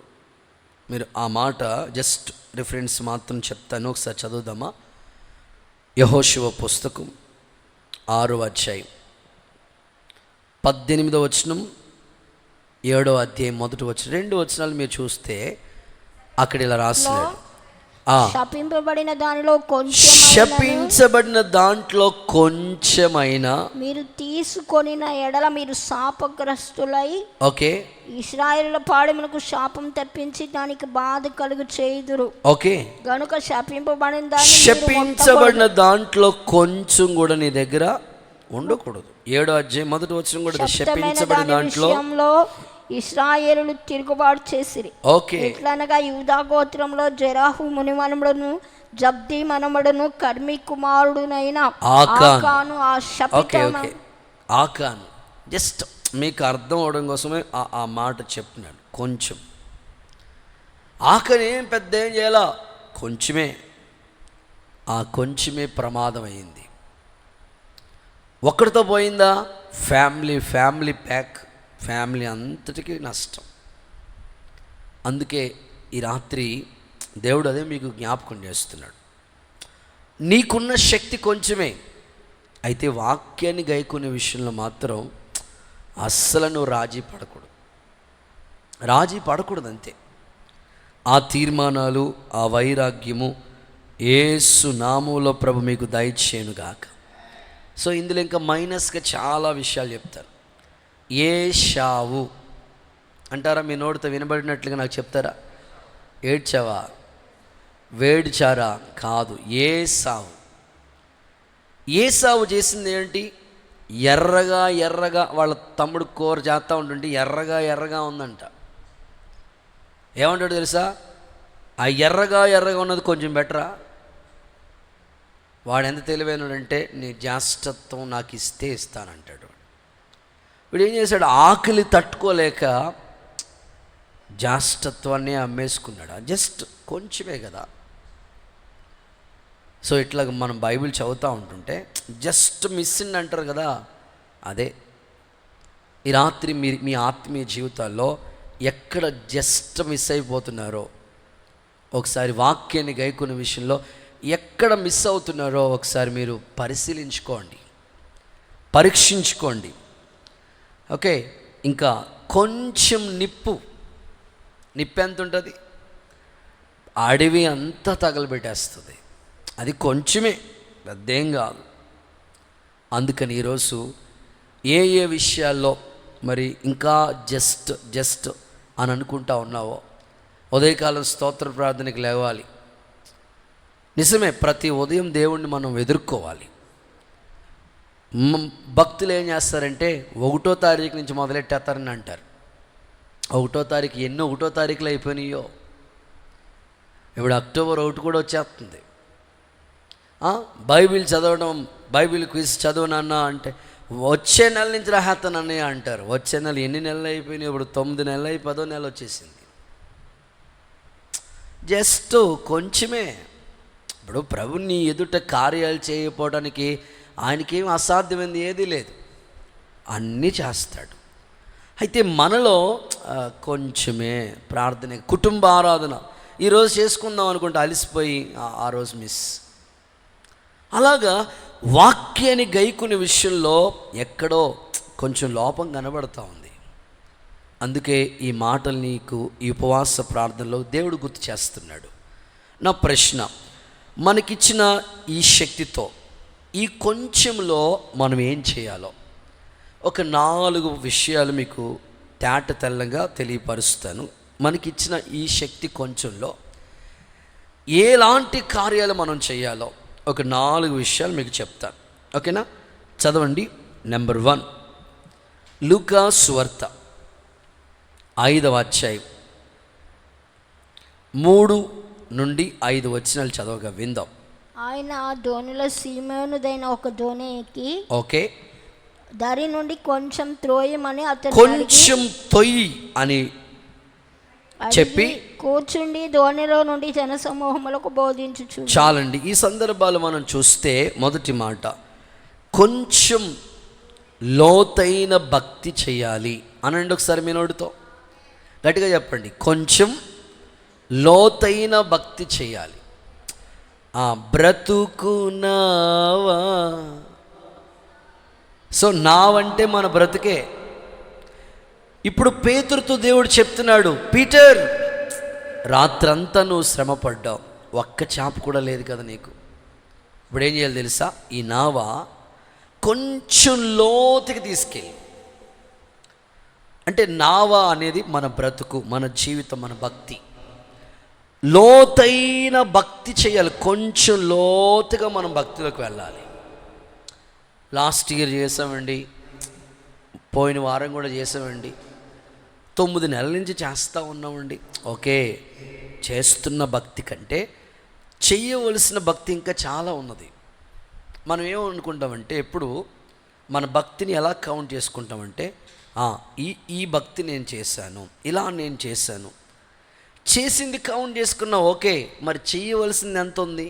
మీరు ఆ మాట జస్ట్ రిఫరెన్స్ మాత్రం చెప్తాను, ఒకసారి చదువుదామా. యెహోషువ పుస్తకం 6వ అధ్యాయం 18వ వచనం, 7వ అధ్యాయం 1వ వచనం, 2 వచనాలు మీరు చూస్తే అక్కడ ఇలా రాస్తున్నాడు. శపింపబడిన దానిలో శపించబడిన దాంట్లో కొంచెమైనా మీరు తీసుకొనిన ఎడల మీరు శాపగ్రస్తులై ఓకే ఇశ్రాయేలు పాడెమునకు శాపం తెప్పించి దానికి బాధ కలుగు చేయుదురు. ఓకే గనుక శపించబడిన దాంట్లో కొంచెం కూడా నీ దగ్గర ఉండకూడదు. 7వ అధ్యాయం 1వ వచనం కూడా శపించబడిన దాంట్లో ఇశ్రాయేలులు తిరుగుబాటు చేసిరి. ఓకే ఎట్లనగా యూదా గోత్రంలో జెరాహు మునిమనుమడును జబ్ది మనమడును కర్మి కుమారుడునైన ఆకాను ఆ శపితమైన ఆకాను. జస్ట్ మీకు అర్థం అవడం కోసమే ఆ మాట చెప్తున్నాను. కొంచెం ఆకని ఏం పెద్ద ఏం చేయాలా, కొంచెమే. ఆ కొంచెమే ప్రమాదం అయింది. ఒక్కడితో పోయిందా, ఫ్యామిలీ ప్యాక్, ఫ్యామిలీ అంతటికీ నష్టం. అందుకే ఈ రాత్రి దేవుడు అదే మీకు జ్ఞాపకం చేస్తున్నాడు. నీకున్న శక్తి కొంచెమే, అయితే వాక్యాన్ని గైకునే విషయంలో మాత్రం అస్సలు నువ్వు రాజీ పడకూడదు అంతే. ఆ తీర్మానాలు, ఆ వైరాగ్యము యేసు నామములో ప్రభు మీకు దయచేయునుగాక. సో ఇందులో ఇంకా మైనస్గా చాలా విషయాలు చెప్తారు. ఏషావు అంటారా? మీ నోటితో వినబడినట్లుగా నాకు చెప్తారా? ఏడ్చావా, వేడిచారా? కాదు, ఏసావు చేసింది ఏంటి? ఎర్రగా వాళ్ళ తమ్ముడు కూర చేస్తూ ఉంటుంటే ఎర్రగా ఉందంట. ఏమంటాడు తెలుసా? ఆ ఎర్రగా ఉన్నది కొంచెం బెటరా. వాడు ఎంత తెలివైనడంటే నీ జ్యేష్ఠత్వం నాకు ఇస్తే ఇస్తానంటాడు. వీడు ఏం చేశాడు? ఆకలి తట్టుకోలేక జ్యేష్ఠత్వాన్ని అమ్మేసుకున్నాడు. జస్ట్ కొంచెమే కదా. సో ఇట్లా మనం బైబిల్ చదువుతూ ఉంటుంటే జస్ట్ మిస్సింగ్ అంటారు కదా, అదే ఈ రాత్రి మీ ఆత్మీయ జీవితాల్లో ఎక్కడ జస్ట్ మిస్ అయిపోతున్నారో ఒకసారి వాక్యాన్ని గైకునే విషయంలో ఎక్కడ మిస్ అవుతున్నారో ఒకసారి మీరు పరిశీలించుకోండి, పరీక్షించుకోండి. ఓకే, ఇంకా కొంచెం నిప్పు ఎంత ఉంటుంది? అడవి అంతా తగలబెట్టేస్తుంది. అది కొంచెమే, పెద్దేం కాదు. అందుకని ఈరోజు ఏ విషయాల్లో మరి ఇంకా జస్ట్ అని అనుకుంటా ఉన్నావో ఉదయకాలం స్తోత్ర ప్రార్థనకి లేవాలి. నిజమే, ప్రతి ఉదయం దేవుణ్ణి మనం ఎదుర్కోవాలి. భక్తులు ఏం చేస్తారంటే 1వ తారీఖు నుంచి మొదలెట్టేస్తారని అంటారు. 1వ తారీఖు ఎన్నో 1వ తారీఖులు అయిపోయినాయో. ఇప్పుడు అక్టోబర్ 1 కూడా వచ్చేస్తుంది. బైబిల్ చదవడం, బైబిల్ క్విజ్ చదవనన్నా అంటే వచ్చే నెల నుంచి రాహేస్తానన్నయ్య అంటారు. వచ్చే నెల ఎన్ని నెలలు అయిపోయినాయి? ఇప్పుడు 9 నెలలు అయి 10వ నెల వచ్చేసింది. జస్ట్ కొంచెమే. ఇప్పుడు ప్రభుని ఎదుట కార్యాలు చేయకపోవడానికి ఆయనకేం అసాధ్యమైంది ఏదీ లేదు, అన్నీ చేస్తాడు. అయితే మనలో కొంచెమే ప్రార్థన, కుటుంబ ఆరాధన ఈరోజు చేసుకుందాం అనుకుంటే అలసిపోయి ఆ రోజు మిస్. అలాగా వాక్యాన్ని గైకునే విషయంలో ఎక్కడో కొంచెం లోపం కనబడుతూ ఉంది. అందుకే ఈ మాటలు నీకు ఈ ఉపవాస ప్రార్థనలో దేవుడు గుర్తు చేస్తున్నాడు. నా ప్రశ్న, మనకిచ్చిన ఈ శక్తితో ఈ కొంచెంలో మనం ఏం చేయాలో ఒక 4 విషయాలు మీకు తేట తెల్లంగా తెలియపరుస్తాను. మనకిచ్చిన ఈ శక్తి కొంచెంలో ఎలాంటి కార్యాలు మనం చేయాలో ఒక 4 విషయాలు మీకు చెప్తాను. ఓకేనా? చదవండి. నెంబర్ 1, లూకా సువార్త 5వ అధ్యాయం 3 నుండి 5 వచనాలు చదవగా విందాం. ఆయన ఆ దోణిలో సీమోనుదైన ఒక దోణి ఎక్కి ఓకే దారి నుండి కొంచెం త్రోయమని అతను కొంచెం తొయ్యి అని చెప్పి కూర్చుండి దోణిలో నుండి జనసమూహములకు బోధించుచు. చాలండి. ఈ సందర్భాలు మనం చూస్తే మొదటి మాట కొంచెం లోతైన భక్తి చేయాలి అనండి ఒకసారి మీ నోటితో గట్టిగా చెప్పండి. కొంచెం లోతైన భక్తి చేయాలి. బ్రతుకునావా. సో నావంటే మన బ్రతుకే. ఇప్పుడు పేతురుతో దేవుడు చెప్తున్నాడు, పీటర్, రాత్రంతా నువ్వు శ్రమ పడ్డావు, ఒక్క చేప కూడా లేదు కదా నీకు. ఇప్పుడు ఏం చేయాలి తెలుసా? ఈ నావ కొంచెం లోతుకి తీసుకెళ్ళి, అంటే నావ అనేది మన బ్రతుకు, మన జీవితం, మన భక్తి. లోతైన భక్తి చేయాలి. కొంచెం లోతుగా మనం భక్తిలోకి వెళ్ళాలి. లాస్ట్ ఇయర్ చేసామండి, పోయిన వారం కూడా చేసామండి, 9 నెలల నుంచి చేస్తూ ఉన్నామండి. ఓకే, చేస్తున్న భక్తి కంటే చెయ్యవలసిన భక్తి ఇంకా చాలా ఉన్నది. మనం ఏమనుకుంటామంటే, ఎప్పుడు మన భక్తిని ఎలా కౌంట్ చేసుకుంటామంటే, ఈ భక్తి నేను చేశాను, ఇలా నేను చేశాను, చేసింది కౌంట్ చేసుకున్నా. ఓకే, మరి చేయవలసింది ఎంత ఉంది?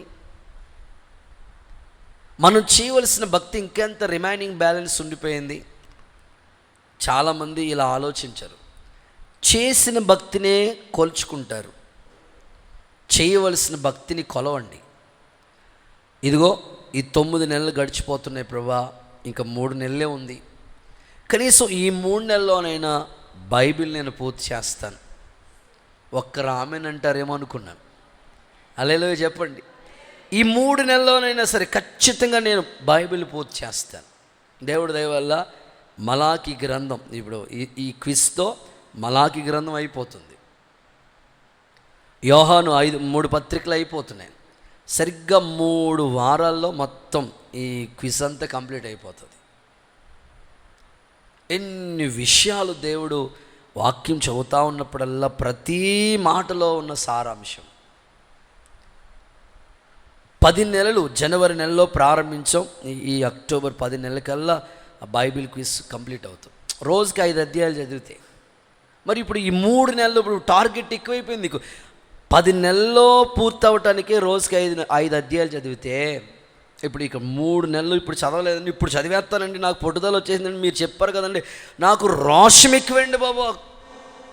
మనం చేయవలసిన భక్తి ఇంకెంత రిమైనింగ్ బ్యాలెన్స్ ఉండిపోయింది? చాలామంది ఇలా ఆలోచించరు. చేసిన భక్తినే కొలుచుకుంటారు. చేయవలసిన భక్తిని కొలవండి. ఇదిగో ఈ 9 నెలలు గడిచిపోతున్నాయి ప్రభువా, ఇంకా 3 నెలలే ఉంది, కనీసం ఈ 3 నెలల్లోనైనా బైబిల్ నేను పూర్తి చేస్తాను. ఒక్కరు ఆమెన్ అంటారేమో అనుకున్నాను. హల్లెలూయా చెప్పండి. ఈ 3 నెలల్లోనైనా సరే ఖచ్చితంగా నేను బైబిల్ పూర్తి చేస్తాను. దేవుడి దయ వల్ల మలాకి గ్రంథం, ఇప్పుడు ఈ క్విజ్తో మలాకి గ్రంథం అయిపోతుంది. యోహాను 3 పత్రికలు అయిపోతున్నాయి. సరిగ్గా 3 వారాల్లో మొత్తం ఈ క్విజ్ అంతా కంప్లీట్ అయిపోతుంది. ఎన్ని విషయాలు దేవుడు వాక్యం చదువుతూ ఉన్నప్పుడల్లా ప్రతి మాటలో ఉన్న సారాంశం. 10 నెలలు, జనవరి నెలలో ప్రారంభించాం, ఈ అక్టోబర్ 10 నెలలకల్లా బైబిల్ క్విజ్ కంప్లీట్ అవుతుంది. రోజుకి 5 అధ్యాయాలు చదివితే, మరి ఇప్పుడు ఈ 3 నెలలు ఇప్పుడు టార్గెట్ ఎక్కువైపోయింది. నీకు 10 నెలల్లో పూర్తి అవటానికే రోజుకి 5 అధ్యాయాలు చదివితే, ఇప్పుడు ఇక 3 నెలలు ఇప్పుడు చదవలేదండి, ఇప్పుడు చదివేస్తానండి, నాకు పట్టుదల వచ్చేసిందండి, మీరు చెప్పారు కదండి, నాకు రోషం ఎక్కువండి బాబు.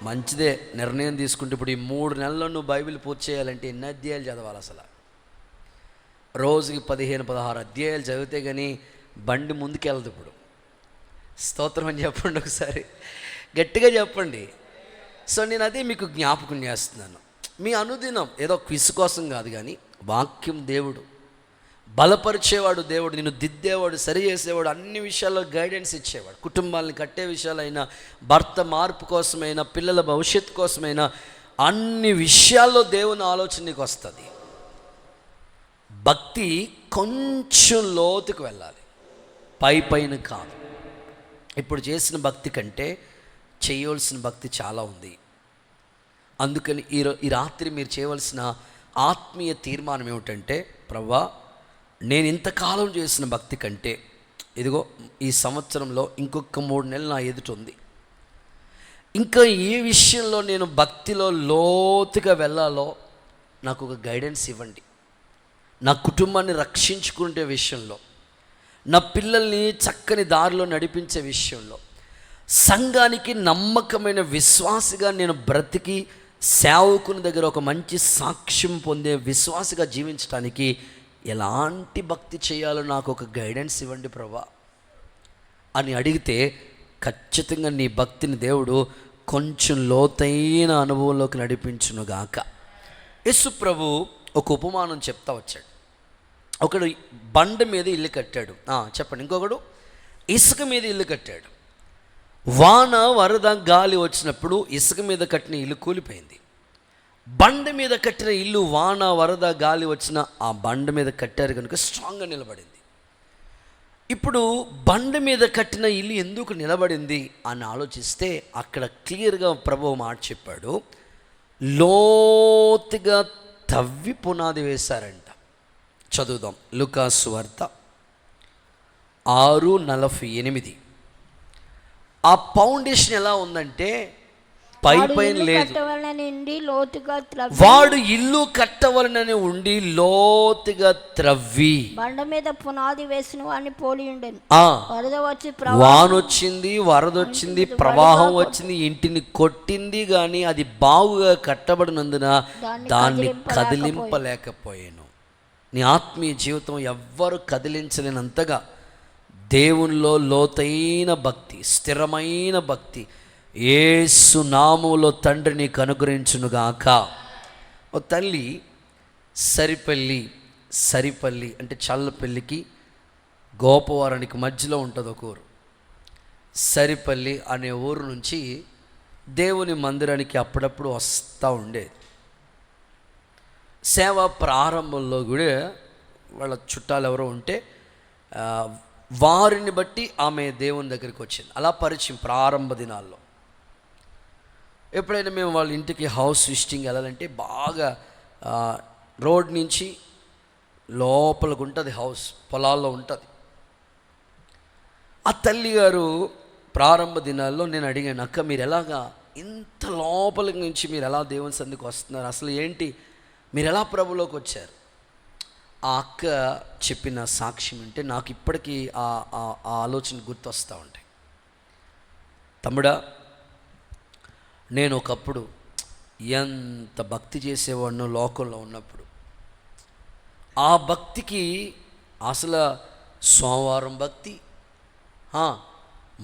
మంచిదే, నిర్ణయం తీసుకుంటే ఇప్పుడు ఈ 3 నెలల్లో నువ్వు బైబిల్ పూర్తి చేయాలంటే ఎన్ని అధ్యాయాలు చదవాలి? అసలు రోజుకి 15-16 అధ్యాయాలు చదివితే కానీ బండి ముందుకెళ్ళదు. ఇప్పుడు స్తోత్రం అని చెప్పండి, ఒకసారి గట్టిగా చెప్పండి. సో నేను అదే మీకు జ్ఞాపకం చేస్తున్నాను. మీ అనుదినం ఏదో క్విజ్ కోసం కాదు, కానీ వాక్యం దేవుడు బలపరిచేవాడు, దేవుడు నిన్ను దిద్దేవాడు, సరి చేసేవాడు, అన్ని విషయాల్లో గైడెన్స్ ఇచ్చేవాడు. కుటుంబాలను కట్టే విషయాలైనా, భర్త మార్పు కోసమైనా, పిల్లల భవిష్యత్తు కోసమైనా, అన్ని విషయాల్లో దేవుని ఆలోచన నీకు వస్తుంది. భక్తి కొంచెం లోతుకు వెళ్ళాలి, పైన కాదు. ఇప్పుడు చేసిన భక్తి కంటే చేయవలసిన భక్తి చాలా ఉంది. అందుకని ఈ రాత్రి మీరు చేయవలసిన ఆత్మీయ తీర్మానం ఏమిటంటే, ప్రభువా, నేను ఇంతకాలం చేసిన భక్తి కంటే ఇదిగో ఈ సంవత్సరంలో ఇంకొక 3 నెలలు నా ఎదుట ఉంది. ఇంకా ఏ విషయంలో నేను భక్తిలో లోతుగా వెళ్ళాలో నాకు ఒక గైడెన్స్ ఇవ్వండి. నా కుటుంబాన్ని రక్షించుకునే విషయంలో, నా పిల్లల్ని చక్కని దారిలో నడిపించే విషయంలో, సంఘానికి నమ్మకమైన విశ్వాసిగా నేను బ్రతికి సేవకుని దగ్గర ఒక మంచి సాక్ష్యం పొందే విశ్వాసిగా జీవించడానికి ఎలాంటి భక్తి చేయాలో నాకు ఒక గైడెన్స్ ఇవ్వండి ప్రభువా అని అడిగితే, ఖచ్చితంగా నీ భక్తిని దేవుడు కొంచెం లోతైన అనుభవంలోకి నడిపించునుగాక. యేసు ప్రభు ఒక ఉపమానం చెప్తా వచ్చాడు. ఒకడు బండ మీద ఇల్లు కట్టాడు, చెప్పండి. ఇంకొకడు ఇసుక మీద ఇల్లు కట్టాడు. వాన, వరద, గాలి వచ్చినప్పుడు ఇసుక మీద కట్టిన ఇల్లు కూలిపోయింది. బండ మీద కట్టిన ఇల్లు వాన, వరద, గాలి వచ్చిన ఆ బండ మీద కట్టారు కనుక స్ట్రాంగ్గా నిలబడింది. ఇప్పుడు బండ మీద కట్టిన ఇల్లు ఎందుకు నిలబడింది అని ఆలోచిస్తే అక్కడ క్లియర్గా ప్రభువు మాట చెప్పాడు. లోతుగా తవ్వి పునాది వేశారంట. చదువుదాం, లూకాసు సువార్త 6:48. ఆ ఫౌండేషన్ ఎలా ఉందంటే పై వాడు పైన ఇల్లు లేదు. కట్టవలనని ఉండి లోతుగా త్రవ్వి వాడు ఇల్లు కట్టవలనని ఉండి లోతుగా త్రవ్వి బండ మీద పునాది వేసిన వాడిని పోలి ఉండెను. ఆ వరద వచ్చి వానొచ్చింది, వరదొచ్చింది, ప్రవాహం వచ్చింది, ఇంటిని కొట్టింది, కానీ అది బాగుగా కట్టబడినందున దాన్ని కదిలింపలేకపోయాను. నీ ఆత్మీయ జీవితం ఎవ్వరు కదిలించలేనంతగా దేవునిలో లోతైన భక్తి, స్థిరమైన భక్తి యేసు నామములో తండ్రి నీకు అనుగ్రహించునుగాక. ఓ తల్లి సరిపల్లి అంటే చల్లపల్లికి గోపవరానికి మధ్యలో ఉంటుంది ఒక ఊరు. సరిపల్లి అనే ఊరు నుంచి దేవుని మందిరానికి అప్పుడప్పుడు వస్తూ ఉండేది. సేవ ప్రారంభంలో కూడా వాళ్ళ చుట్టాలు ఎవరో ఉంటే వారిని బట్టి ఆమె దేవుని దగ్గరికి వచ్చింది. అలా పరిచయం ప్రారంభ దినాల్లో. ఎప్పుడైనా మేము వాళ్ళ ఇంటికి హౌస్ విజిటింగ్ వెళ్ళాలంటే బాగా రోడ్ నుంచి లోపలికి ఉంటుంది హౌస్, పొలాల్లో ఉంటుంది. ఆ తల్లి గారు ప్రారంభ దినాల్లో నేను అడిగాను, అక్క మీరు ఎలాగా ఇంత లోపలికి నుంచి మీరు ఎలా దేవుని సందుకు వస్తున్నారు, అసలు ఏంటి, మీరు ఎలా ప్రభులోకి వచ్చారు? ఆ అక్క చెప్పిన సాక్ష్యం అంటే నాకు ఇప్పటికీ ఆ ఆలోచన గుర్తొస్తూ ఉంటాయి. తమ్ముడా, నేను ఒకప్పుడు ఎంత భక్తి చేసేవాడినో లోకంలో ఉన్నప్పుడు, ఆ భక్తికి అసలు సోమవారం భక్తి,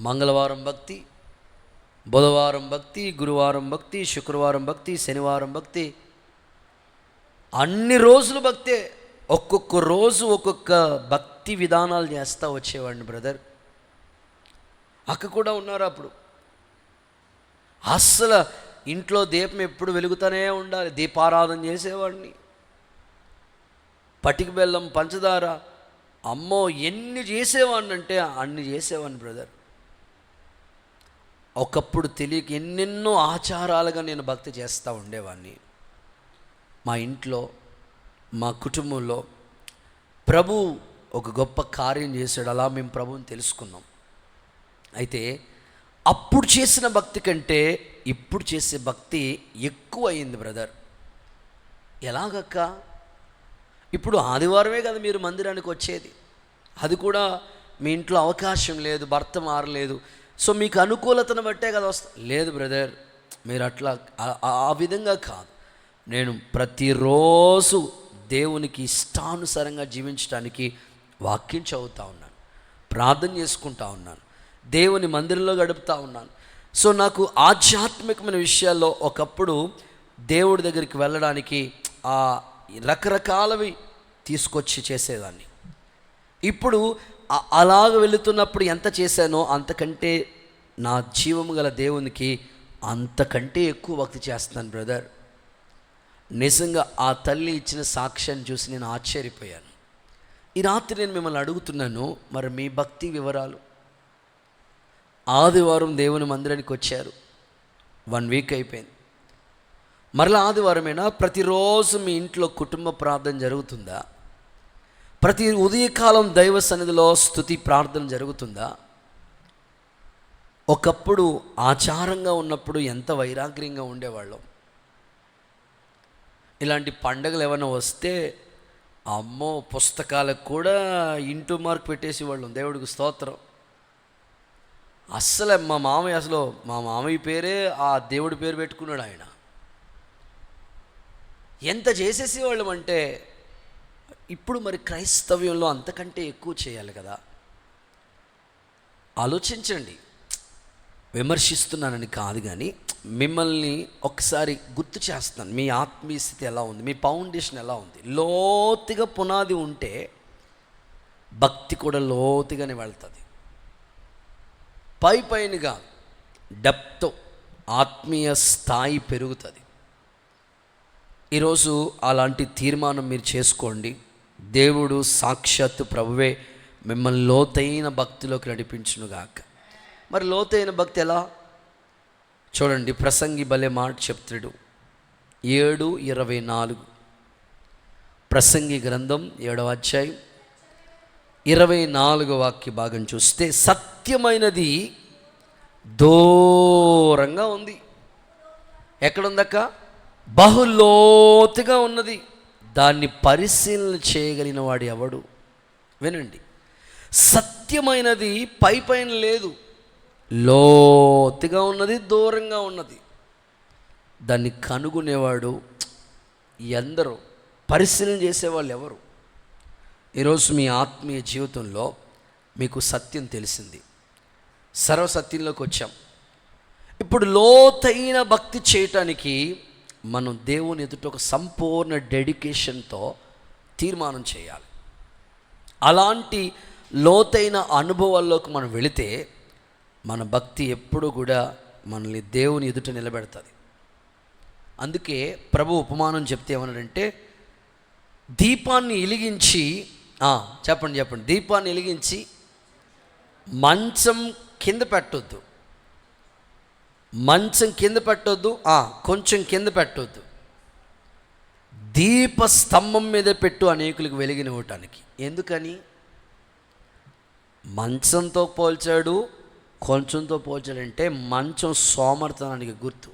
మంగళవారం భక్తి, బుధవారం భక్తి, గురువారం భక్తి, శుక్రవారం భక్తి, శనివారం భక్తి, అన్ని రోజులు భక్తే. ఒక్కొక్క రోజు ఒక్కొక్క భక్తి విధానాలు చేస్తూ వచ్చేవాడిని బ్రదర్. అక్క కూడా ఉన్నారు అప్పుడు. అస్సలు ఇంట్లో దీపం ఎప్పుడు వెలుగుతూనే ఉండాలి, దీపారాధన చేసేవాడిని. పటిక బెల్లం, పంచదార, అమ్మో ఎన్ని చేసేవాడిని అంటే అన్ని చేసేవాడిని బ్రదర్. ఒకప్పుడు తెలియక ఎన్నెన్నో ఆచారాలుగా నేను భక్తి చేస్తూ ఉండేవాడిని. మా ఇంట్లో, మా కుటుంబంలో ప్రభు ఒక గొప్ప కార్యం చేశాడు. అలా మేము ప్రభువుని తెలుసుకున్నాం. అయితే అప్పుడు చేసిన భక్తి కంటే ఇప్పుడు చేసే భక్తి ఎక్కువ అయింది బ్రదర్. ఎలాగక్క? ఇప్పుడు ఆదివారమే కదా మీరు మందిరానికి వచ్చేది, అది కూడా మీ ఇంట్లో అవకాశం లేదు, భర్త మారలేదు, సో మీకు అనుకూలతను బట్టే కదా లేదు బ్రదర్, మీరు అట్లా ఆ విధంగా కాదు. నేను ప్రతిరోజు దేవునికి ఇష్టానుసారంగా జీవించడానికి వాక్యం చదువుతూ ఉన్నాను, ప్రార్థన చేసుకుంటా ఉన్నాను, దేవుని మందిరంలో గడుపుతూ ఉన్నాను. సో నాకు ఆధ్యాత్మికమైన విషయాల్లో ఒకప్పుడు దేవుడి దగ్గరికి వెళ్ళడానికి ఆ రకరకాలవి తీసుకొచ్చి చేసేదాన్ని. ఇప్పుడు అలాగ వెళుతున్నప్పుడు ఎంత చేశానో అంతకంటే నా జీవము గల దేవునికి అంతకంటే ఎక్కువ భక్తి చేస్తున్నాను బ్రదర్. నిజంగా ఆ తల్లి ఇచ్చిన సాక్ష్యాన్ని చూసి నేను ఆశ్చర్యపోయాను. ఈ రాత్రి నేను మిమ్మల్ని అడుగుతున్నాను, మరి మీ భక్తి వివరాలు. ఆదివారం దేవుని మందిరానికి వచ్చారు, 1 వీక్ అయిపోయింది. మరలా ఆదివారమేనా? ప్రతిరోజు మీ ఇంట్లో కుటుంబ ప్రార్థన జరుగుతుందా? ప్రతి ఉదయకాలం దైవ సన్నిధిలో స్తుతి ప్రార్థన జరుగుతుందా? ఒకప్పుడు ఆచారంగా ఉన్నప్పుడు ఎంత వైరాగ్యంగా ఉండేవాళ్ళం. ఇలాంటి పండగలు ఏమైనా వస్తే అమ్మో పుస్తకాలకు కూడా ఇంటూ మార్క్ పెట్టేసి వాళ్ళం. దేవుడికి స్తోత్రం. అస్సలు మా మామయ్య పేరే ఆ దేవుడి పేరు పెట్టుకున్నాడు ఆయన. ఎంత చేసేసేవాళ్ళం అంటే ఇప్పుడు మరి క్రైస్తవ్యంలో అంతకంటే ఎక్కువ చేయాలి కదా. ఆలోచించండి. విమర్శిస్తున్నానని కాదు, కానీ మిమ్మల్ని ఒకసారి గుర్తు చేస్తాను. మీ ఆత్మీయ స్థితి ఎలా ఉంది, మీ ఫౌండేషన్ ఎలా ఉంది. లోతుగా పునాది ఉంటే భక్తి కూడా లోతుగానే వెళ్తుంది. పైపైనగా డెప్త్, ఆత్మీయ స్థాయి పెరుగుతుంది. ఈరోజు అలాంటి తీర్మానం మీరు చేసుకోండి. దేవుడు సాక్షాత్తు ప్రభువే మిమ్మల్ని లోతైన భక్తిలోకి నడిపించునుగాక. మరి లోతైన భక్తి ఎలా? చూడండి, ప్రసంగి భలే మాట చెప్తాడు. 7:24 ప్రసంగి గ్రంథం 7వ అధ్యాయం 24వ వాక్య భాగం చూస్తే, సత్యమైనది దూరంగా ఉంది. ఎక్కడుందక్క? బహులోతుగా ఉన్నది. దాన్ని పరిశీలన చేయగలిగిన వాడు ఎవడు? వినండి, సత్యమైనది పై పైన లేదు, లోతుగా ఉన్నది, దూరంగా ఉన్నది. దాన్ని కనుగొనేవాడు ఎందరో, పరిశీలన చేసేవాళ్ళు ఎవరు? ఈరోజు మీ ఆత్మీయ జీవితంలో మీకు సత్యం తెలిసింది, సర్వసత్యంలోకి వచ్చాం. ఇప్పుడు లోతైన భక్తి చేయటానికి మనం దేవుని ఎదుట ఒక సంపూర్ణ డెడికేషన్తో తీర్మానం చేయాలి. అలాంటి లోతైన అనుభవాల్లోకి మనం వెళితే మన భక్తి ఎప్పుడూ కూడా మనల్ని దేవుని ఎదుట నిలబెడుతుంది. అందుకే ప్రభు ఉపమానం చెప్తే ఏమన్నాడంటే, దీపాన్ని వెలిగించి చెప్పండి, దీపాన్ని వెలిగించి మంచం కింద పెట్టొద్దు, కొంచెం కింద పెట్టొద్దు, దీప స్తంభం మీద పెట్టు అనేకులకు వెలిగినివ్వటానికి. ఎందుకని? మంచంతో పోల్చాడు, కొంచెంతో పోల్చాడంటే మంచం సోమర్తనానికి గుర్తు,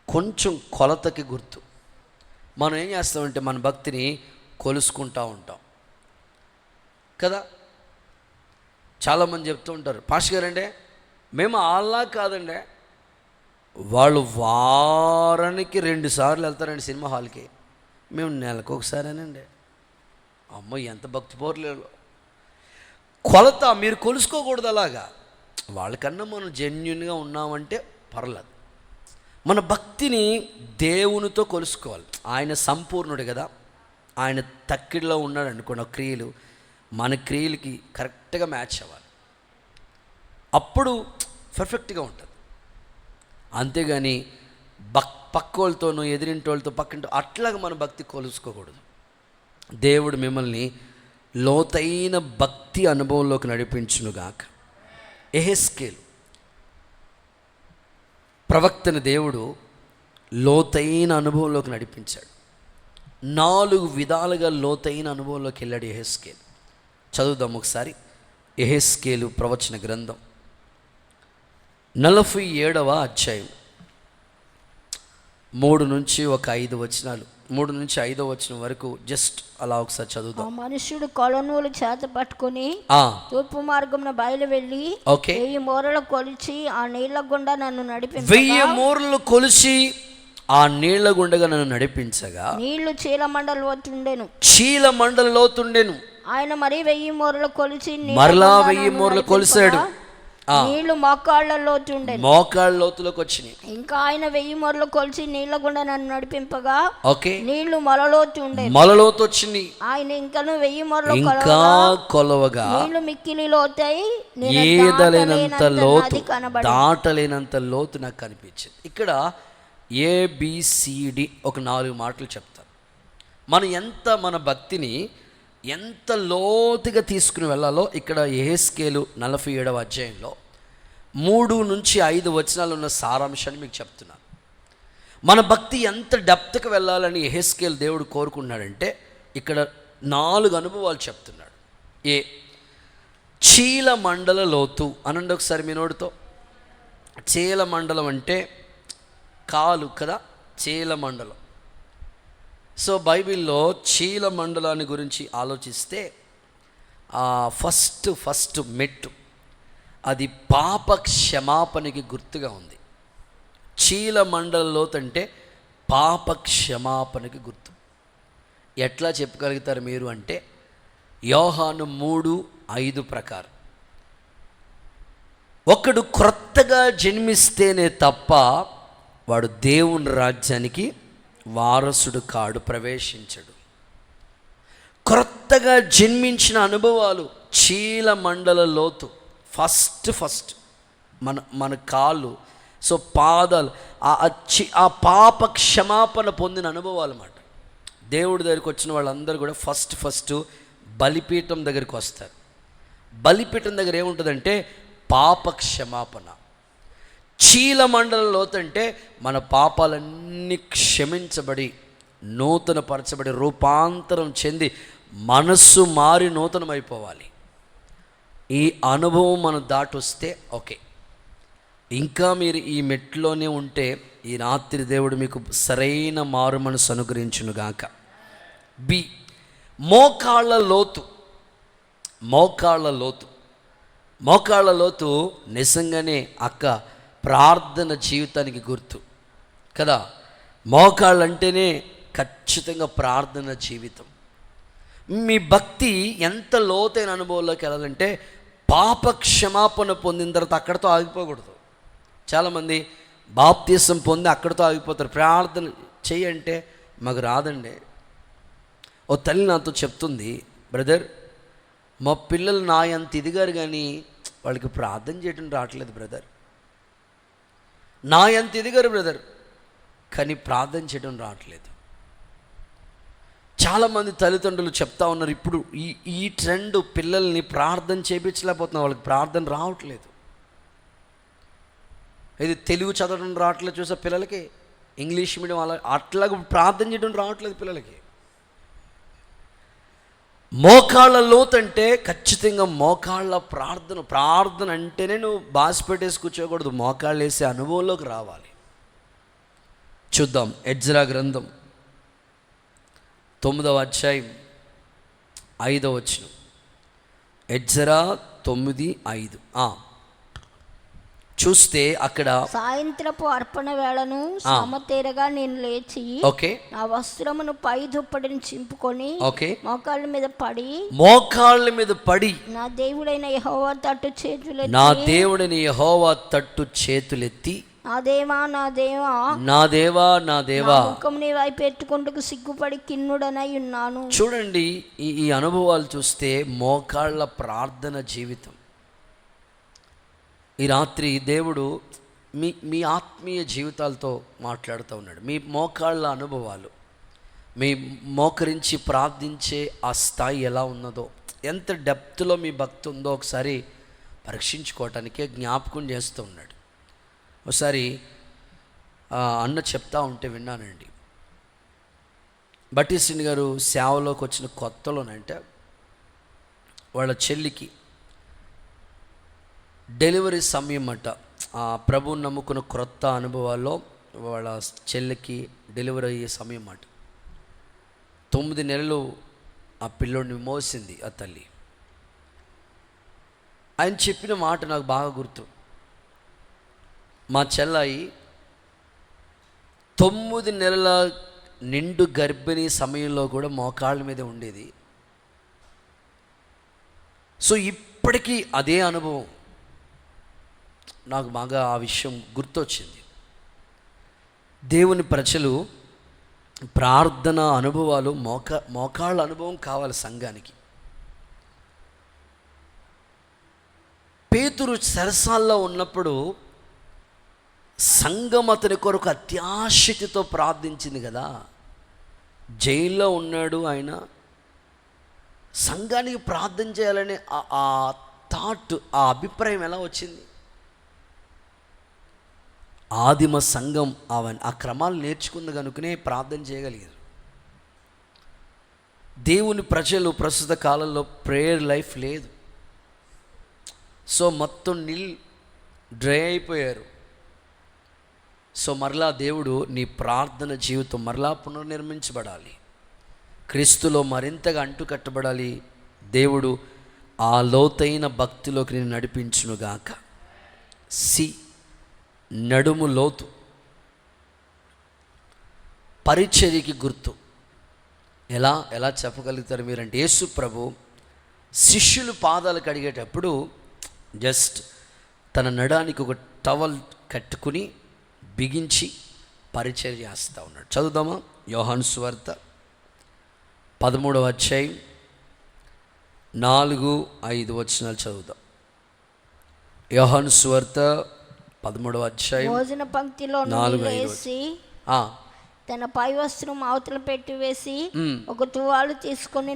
కొంచెం కొలతకి గుర్తు. మనం ఏం చేస్తామంటే మన భక్తిని కొలుసుకుంటూ ఉంటాం కదా. చాలామంది చెప్తూ ఉంటారు, పాస్టర్ గారంటే మేము అలా కాదండి, వాళ్ళు వారానికి 2 సార్లు వెళ్తారండి సినిమా హాల్కి, మేము నెలకు ఒకసారేనండి. అమ్మ ఎంత భక్తి పోర్లేదు. కొలత మీరు కొలుసుకోకూడదు అలాగా. వాళ్ళకన్నా మనం జెన్యున్గా ఉన్నామంటే పర్లేదు. మన భక్తిని దేవునితో కొలుసుకోవాలి. ఆయన సంపూర్ణుడు కదా, ఆయన తక్కిడిలో ఉన్నాడు అనుకోండి, క్రియలు మన క్రియలకి కరెక్ట్గా మ్యాచ్ అవ్వాలి, అప్పుడు పర్ఫెక్ట్గా ఉంటుంది. అంతేగాని పక్కోళ్ళతోనూ ఎదిరింటోళ్ళతో పక్కింటో అట్లాగా మన భక్తి కొలుసుకోకూడదు. దేవుడు మిమ్మల్ని లోతైన భక్తి అనుభవంలోకి నడిపించునుగాక. యెహెజ్కేలు ప్రవక్తని దేవుడు లోతైన అనుభవంలోకి నడిపించాడు. 4 విధాలుగా లోతైన అనుభవంలోకి వెళ్ళాడు యెహెజ్కేలు. చదువుదాం ఒకసారి. యెహెజ్కేలు ప్రవచన గ్రంథం 47వ అధ్యాయం 3 నుంచి 5 వచనాలు, 3 నుంచి 5వ వచనం వరకు జస్ట్ అలా ఒకసారి చదువుదాం. ఆ మనుష్యుడు కొలనూలు చేత పట్టుకుని తూర్పు మార్గమున బయలు వెళ్ళి 1000 మూరలు కొలిచి ఆ నీళ్ల గుండా నన్ను నడిపించగా, 1000 మూరలు కొలిచి ఆ నీళ్ల గుండగా నన్ను నడిపించగా, నీళ్లు చీల మండల లోతుండెను. ఆయన మరి 1000 మూరలు కొలిచి మరలా 1000 మూరలు కొలిసాడు. నీళ్లు మోకాళ్ళ లోతులోకి వచ్చినాయి. ఇంకా ఆయన 1000 మూరలు కొలిచి నీళ్ల గుండా నన్ను నడిపింపగా నీళ్లు మొలలోతు వచ్చింది. ఆయన ఇంకను 1000 మూరలు కొలవగా నీళ్లు మిక్కిలి లోతాయి, ఏదలేనంత లోతు, దాటలేనంత లోతు నాకు కనిపించింది. ఇక్కడ ABCD ఒక 4 మాటలు చెప్తాను. మన భక్తిని ఎంత లోతుగా తీసుకుని వెళ్ళాలో ఇక్కడ యెహెజ్కేలు 47వ అధ్యాయంలో 3 నుంచి 5 వచనాలు ఉన్న సారాంశాన్ని మీకు చెప్తున్నాను. మన భక్తి ఎంత డెప్త్కి వెళ్ళాలని యెహెజ్కేలు దేవుడు కోరుకున్నాడంటే ఇక్కడ 4 అనుభవాలు చెప్తున్నాడు. చీల మండల లోతు అనండి ఒకసారి మీ నోటితో. చీల మండలం అంటే కాలు కదా, చీల మండలం. సో బైబిల్లో చీల మండలాన్ని గురించి ఆలోచిస్తే ఫస్ట్ మెట్టు అది పాప క్షమాపణకి గుర్తుగా ఉంది. చీల మండల లోతంటే పాప క్షమాపణకి గుర్తు. ఎట్లా చెప్పగలుగుతారు మీరు అంటే యోహాను 3:5 ప్రకారం ఒకడు క్రొత్తగా జన్మిస్తేనే తప్ప వాడు దేవుని రాజ్యానికి వారసుడు కాడు, ప్రవేశించడు. క్రొత్తగా జన్మించిన అనుభవాలు చీల మండల లోతు. ఫస్ట్ మన కాళ్ళు, సో పాదాలు, ఆ పాప క్షమాపణ పొందిన అనుభవాలు అన్నమాట. దేవుడి దగ్గరికి వచ్చిన వాళ్ళందరూ కూడా ఫస్ట్ బలిపీఠం దగ్గరికి వస్తారు. బలిపీఠం దగ్గర ఏముంటుందంటే పాప క్షమాపణ. చీల మండల లోతంటే మన పాపాలన్నీ క్షమించబడి నూతనపరచబడి రూపాంతరం చెంది మనస్సు మారి నూతనమైపోవాలి. ఈ అనుభవం మనం దాటొస్తే ఓకే. ఇంకా మీరు ఈ మెట్లోనే ఉంటే ఈ రాత్రి దేవుడు మీకు సరైన మారు మనసు అనుగ్రహించునుగాక. బి, మోకాళ్ళ లోతు. మోకాళ్ళ లోతు నిజంగానే అక్క ప్రార్థన జీవితానికి గుర్తు కదా. మోకాళ్ళు అంటేనే ఖచ్చితంగా ప్రార్థన జీవితం. మీ భక్తి ఎంత లోతైన అనుభవంలోకి వెళ్ళాలంటే పాప క్షమాపణ పొందిన తర్వాత అక్కడితో ఆగిపోకూడదు. చాలామంది బాప్తీసం పొంది అక్కడితో ఆగిపోతారు. ప్రార్థన చెయ్యంటే మాకు రాదండి. ఓ తల్లి నాతో చెప్తుంది, బ్రదర్ మా పిల్లలు నా అంత ఎదిగారు కానీ వాళ్ళకి ప్రార్థన చేయడం రావట్లేదు బ్రదర్. నా అంత ఎదిగారు బ్రదర్ కానీ ప్రార్థన చేయడం రావట్లేదు. చాలామంది తల్లిదండ్రులు చెప్తా ఉన్నారు, ఇప్పుడు ఈ ట్రెండ్ పిల్లల్ని ప్రార్థన చేయించలేకపోతున్నారు, వాళ్ళకి ప్రార్థన రావట్లేదు. ఇది తెలుగు చదవడం రావట్లేదు చూసా పిల్లలకి, ఇంగ్లీష్ మీడియం అట్లాగ ప్రార్థన చేయడం రావట్లేదు పిల్లలకి. మోకాళ్ళ లోతంటే ఖచ్చితంగా మోకాళ్ళ ప్రార్థన అంటేనే నువ్వు బాస్ పెట్టేసి కూర్చోకూడదు, మోకాళ్ళు వేసే అనుభవంలోకి రావాలి. చూద్దాం ఎజ్రా గ్రంథం 9వ అధ్యాయం 5వ వచనం. ఎజ్రా 9:5 చూస్తే అక్కడ సాయంత్రపు అర్పణ వేళను సమతేరగా నేను లేచి నా వస్త్రమును పై దుప్పటిని చింపుకొని మోకాళ్ళ మీద పడి నా దేవుడైన యెహోవా తట్టు చేతులెత్తి నా దేవా ముఖం నీ వైపు ఎత్తుకుంటూ సిగ్గుపడి కిన్నుడనై ఉన్నాను. చూడండి ఈ అనుభవాలు చూస్తే మోకాళ్ళ ప్రార్థన జీవితం. ఈ రాత్రి దేవుడు మీ ఆత్మీయ జీవితాలతో మాట్లాడుతూ ఉన్నాడు. మీ మోకాళ్ళ అనుభవాలు, మీ మోకరించి ప్రార్థించే ఆ స్థాయి ఎలా ఉన్నదో, ఎంత డెప్త్లో మీ భక్తి ఉందో ఒకసారి పరీక్షించుకోవటానికే జ్ఞాపకం చేస్తూ ఉన్నాడు. ఒకసారి అన్న చెప్తా ఉంటే విన్నానండి. బట్టిసింగ్ గారు సేవలోకి వచ్చిన కొత్తలోనంటే వాళ్ళ చెల్లికి డెలివరీ సమయం అట. ఆ ప్రభువుని నమ్ముకున్న క్రొత్త అనుభవాల్లో వాళ్ళ చెల్లికి డెలివరీ అయ్యే సమయం అట. 9 నెలలు ఆ పిల్లోడిని మోసింది ఆ తల్లి. ఆయన చెప్పిన మాట నాకు బాగా గుర్తు. మా చెల్లాయి 9 నెలల నిండు గర్భిణీ సమయంలో కూడా మోకాళ్ళ మీద ఉండేది. సో ఇప్పటికీ అదే అనుభవం నాకు బాగా ఆ విషయం గుర్తొచ్చింది. దేవుని ప్రజలు ప్రార్థన అనుభవాలు మోకాళ్ళ అనుభవం కావాలి సంఘానికి. పేతురు చెరసాల్లో ఉన్నప్పుడు సంఘం అతని కొరకు అత్యాశక్తితో ప్రార్థించింది కదా. జైల్లో ఉన్నాడు ఆయన, సంఘానికి ప్రార్థన చేయాలనే ఆ థాట్, ఆ అభిప్రాయం ఎలా వచ్చింది? ఆదిమ సంఘం ఆ క్రమాలు నేర్చుకుంది కనుకనే ప్రార్థన చేయగలిగారు. దేవుని ప్రజలు ప్రస్తుత కాలంలో ప్రేయర్ లైఫ్ లేదు. సో మొత్తం డ్రై అయిపోయారు. సో మరలా దేవుడు నీ ప్రార్థన జీవితం మరలా పునర్నిర్మించబడాలి, క్రీస్తులో మరింతగా అంటుకట్టబడాలి. దేవుడు ఆ లోతైన భక్తిలోకి నేను నడిపించునుగాక. నడుము లోతు పరిచర్యకి గుర్తు. ఎలా చెప్పగలుగుతారు మీరంటే, యేసు ప్రభు శిష్యులు పాదాలు కడిగేటప్పుడు జస్ట్ తన నడానికి ఒక టవల్ కట్టుకుని బిగించి పరిచర్య చేస్తూ ఉన్నాడు. చదువుదామా? యోహాను సువార్త 13వ అధ్యాయం 4-5 వచనాలు చదువుదాం. యోహాను సువార్త 13వ అధ్యాయం భోజన పంక్తిలో 4-5 తన పై వస్త్రం అవతల పెట్టి వేసి ఒక తువాలు తీసుకుని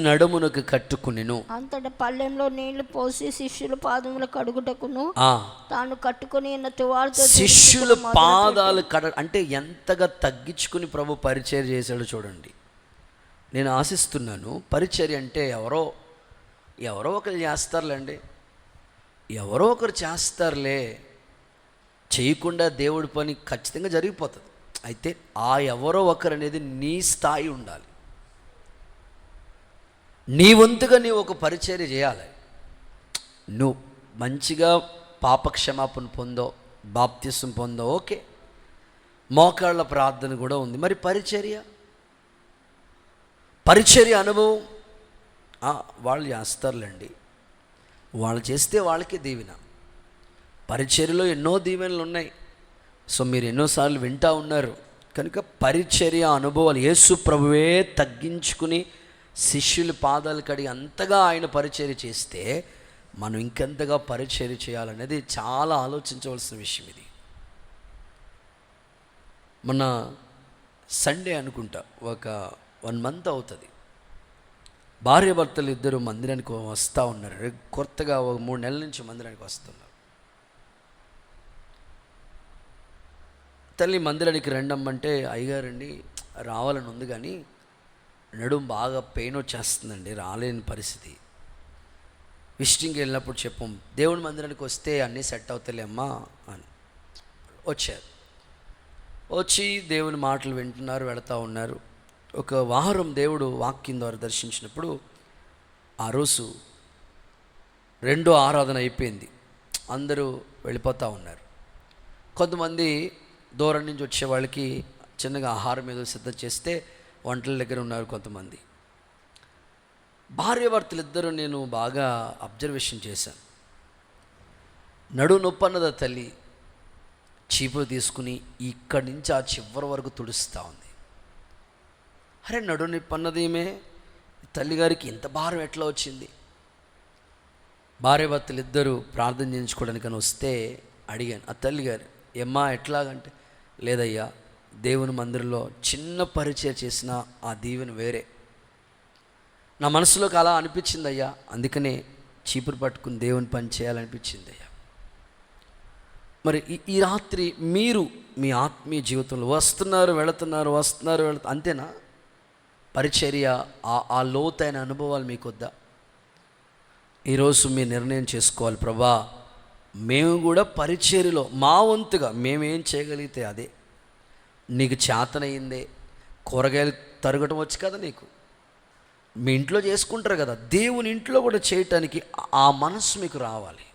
నడుమునకు కట్టుకొనెను. అంతటా పళ్ళెంలో నీళ్లు పోసి శిష్యుల పాదములు కడుగుటకును తాను కట్టుకుని ఉన్న తువాలుతో శిష్యుల పాదాలు అంటే ఎంతగా తగ్గించుకుని ప్రభు పరిచర్య చేశాడు చూడండి. నేను ఆశిస్తున్నాను, పరిచర్య అంటే ఎవరో ఒకరు చేస్తారులేండి, ఎవరో ఒకరు చేస్తారులే, చేయకుండా దేవుడి పని ఖచ్చితంగా జరిగిపోతుంది. అయితే ఆ ఎవరో ఒకరు అనేది నీ స్థాయి ఉండాలి. నీ వంతుగా నీవు ఒక పరిచర్య చేయాలి. నువ్వు మంచిగా పాపక్షమాపణ పొందో, బాప్తిసం పొందో, ఓకే, మోకాళ్ళ ప్రార్థన కూడా ఉంది. మరి పరిచర్య అనుభవం వాళ్ళు చేస్తారులేండి. వాళ్ళు చేస్తే వాళ్ళకే దీవెన. పరిచర్యలో ఎన్నో దీవెనలు ఉన్నాయి. సో మీరు ఎన్నోసార్లు వింటూ ఉన్నారు కనుక పరిచర్య అనుభవాలు, యేసు ప్రభువే తగ్గించుకుని శిష్యుల పాదాలు కడిగి అంతగా ఆయన పరిచర్య చేస్తే మనం ఇంకెంతగా పరిచర్య చేయాలనేది చాలా ఆలోచించవలసిన విషయం. ఇది మొన్న సండే అనుకుంటా, ఒక 1 month అవుతుంది, భార్యాభర్తలు ఇద్దరు మందిరానికి వస్తూ ఉన్నారు. కొత్తగా ఒక 3 నెలల నుంచి మందిరానికి వస్తున్నారు. తల్లి మందిరానికి రండమ్మంటే, అయ్యగారండి రావాలని ఉంది కానీ నడుం బాగా పెయిన్ వచ్చేస్తుందండి, రాలేని పరిస్థితి. విజిటింగ్కి వెళ్ళినప్పుడు చెప్పాం, దేవుని మందిరానికి వస్తే అన్నీ సెట్ అవుతాయిలేమ్మా అని. వచ్చారు, వచ్చి దేవుని మాటలు వింటున్నారు, వెళుతూ ఉన్నారు. ఒక వారం దేవుడు వాక్యం ద్వారా దర్శించినప్పుడు ఆ రోజు 2వ ఆరాధన అయిపోయింది, అందరూ వెళ్ళిపోతూ ఉన్నారు. కొంతమంది దూరం నుంచి వచ్చే వాళ్ళకి చిన్నగా ఆహారం ఏదో సిద్ధం చేస్తే వంటల దగ్గర ఉన్నారు కొంతమంది. భార్యాభర్తలు ఇద్దరు నేను బాగా అబ్జర్వేషన్ చేశాను. నడుము నొప్పి అన్నది తల్లి చీపురు తీసుకుని ఇక్కడి నుంచి ఆ చివరి వరకు తుడుస్తూ ఉంది. అరే నడుము నొప్పి అన్నది ఏమే, తల్లిగారికి ఇంత భారం ఎట్లా వచ్చింది? భార్యాభర్తలు ఇద్దరు ప్రార్థన చేయించుకోవడానికని వస్తే అడిగాను, ఆ తల్లిగారు ఏమ్మా ఎట్లాగంటే, లేదయ్యా దేవుని మందిరంలో చిన్న పరిచయం చేసిన ఆ దీవెన వేరే, నా మనసులోకి అలా అనిపించింది అయ్యా, అందుకనే చీపురు పట్టుకుని దేవుని పని చేయాలనిపించింది అయ్యా. మరి ఈ రాత్రి మీరు మీ ఆత్మీయ జీవితంలో వస్తున్నారు వెళుతున్నారు అంతేనా? పరిచర్య ఆ లోతైన అనుభవాలు మీకు వద్దా? ఈరోజు మీరు నిర్ణయం చేసుకోవాలి, ప్రభా మేము కూడా పరిచర్యలో మా వంతుగా మేమేం చేయగలిగితే అదే. నీకు చేతనయ్యిందే, కూరగాయలు తరగటం వచ్చు కదా నీకు, మీ ఇంట్లో చేసుకుంటారు కదా, దేవుని ఇంట్లో కూడా చేయటానికి ఆ మనసు మీకు రావాలి.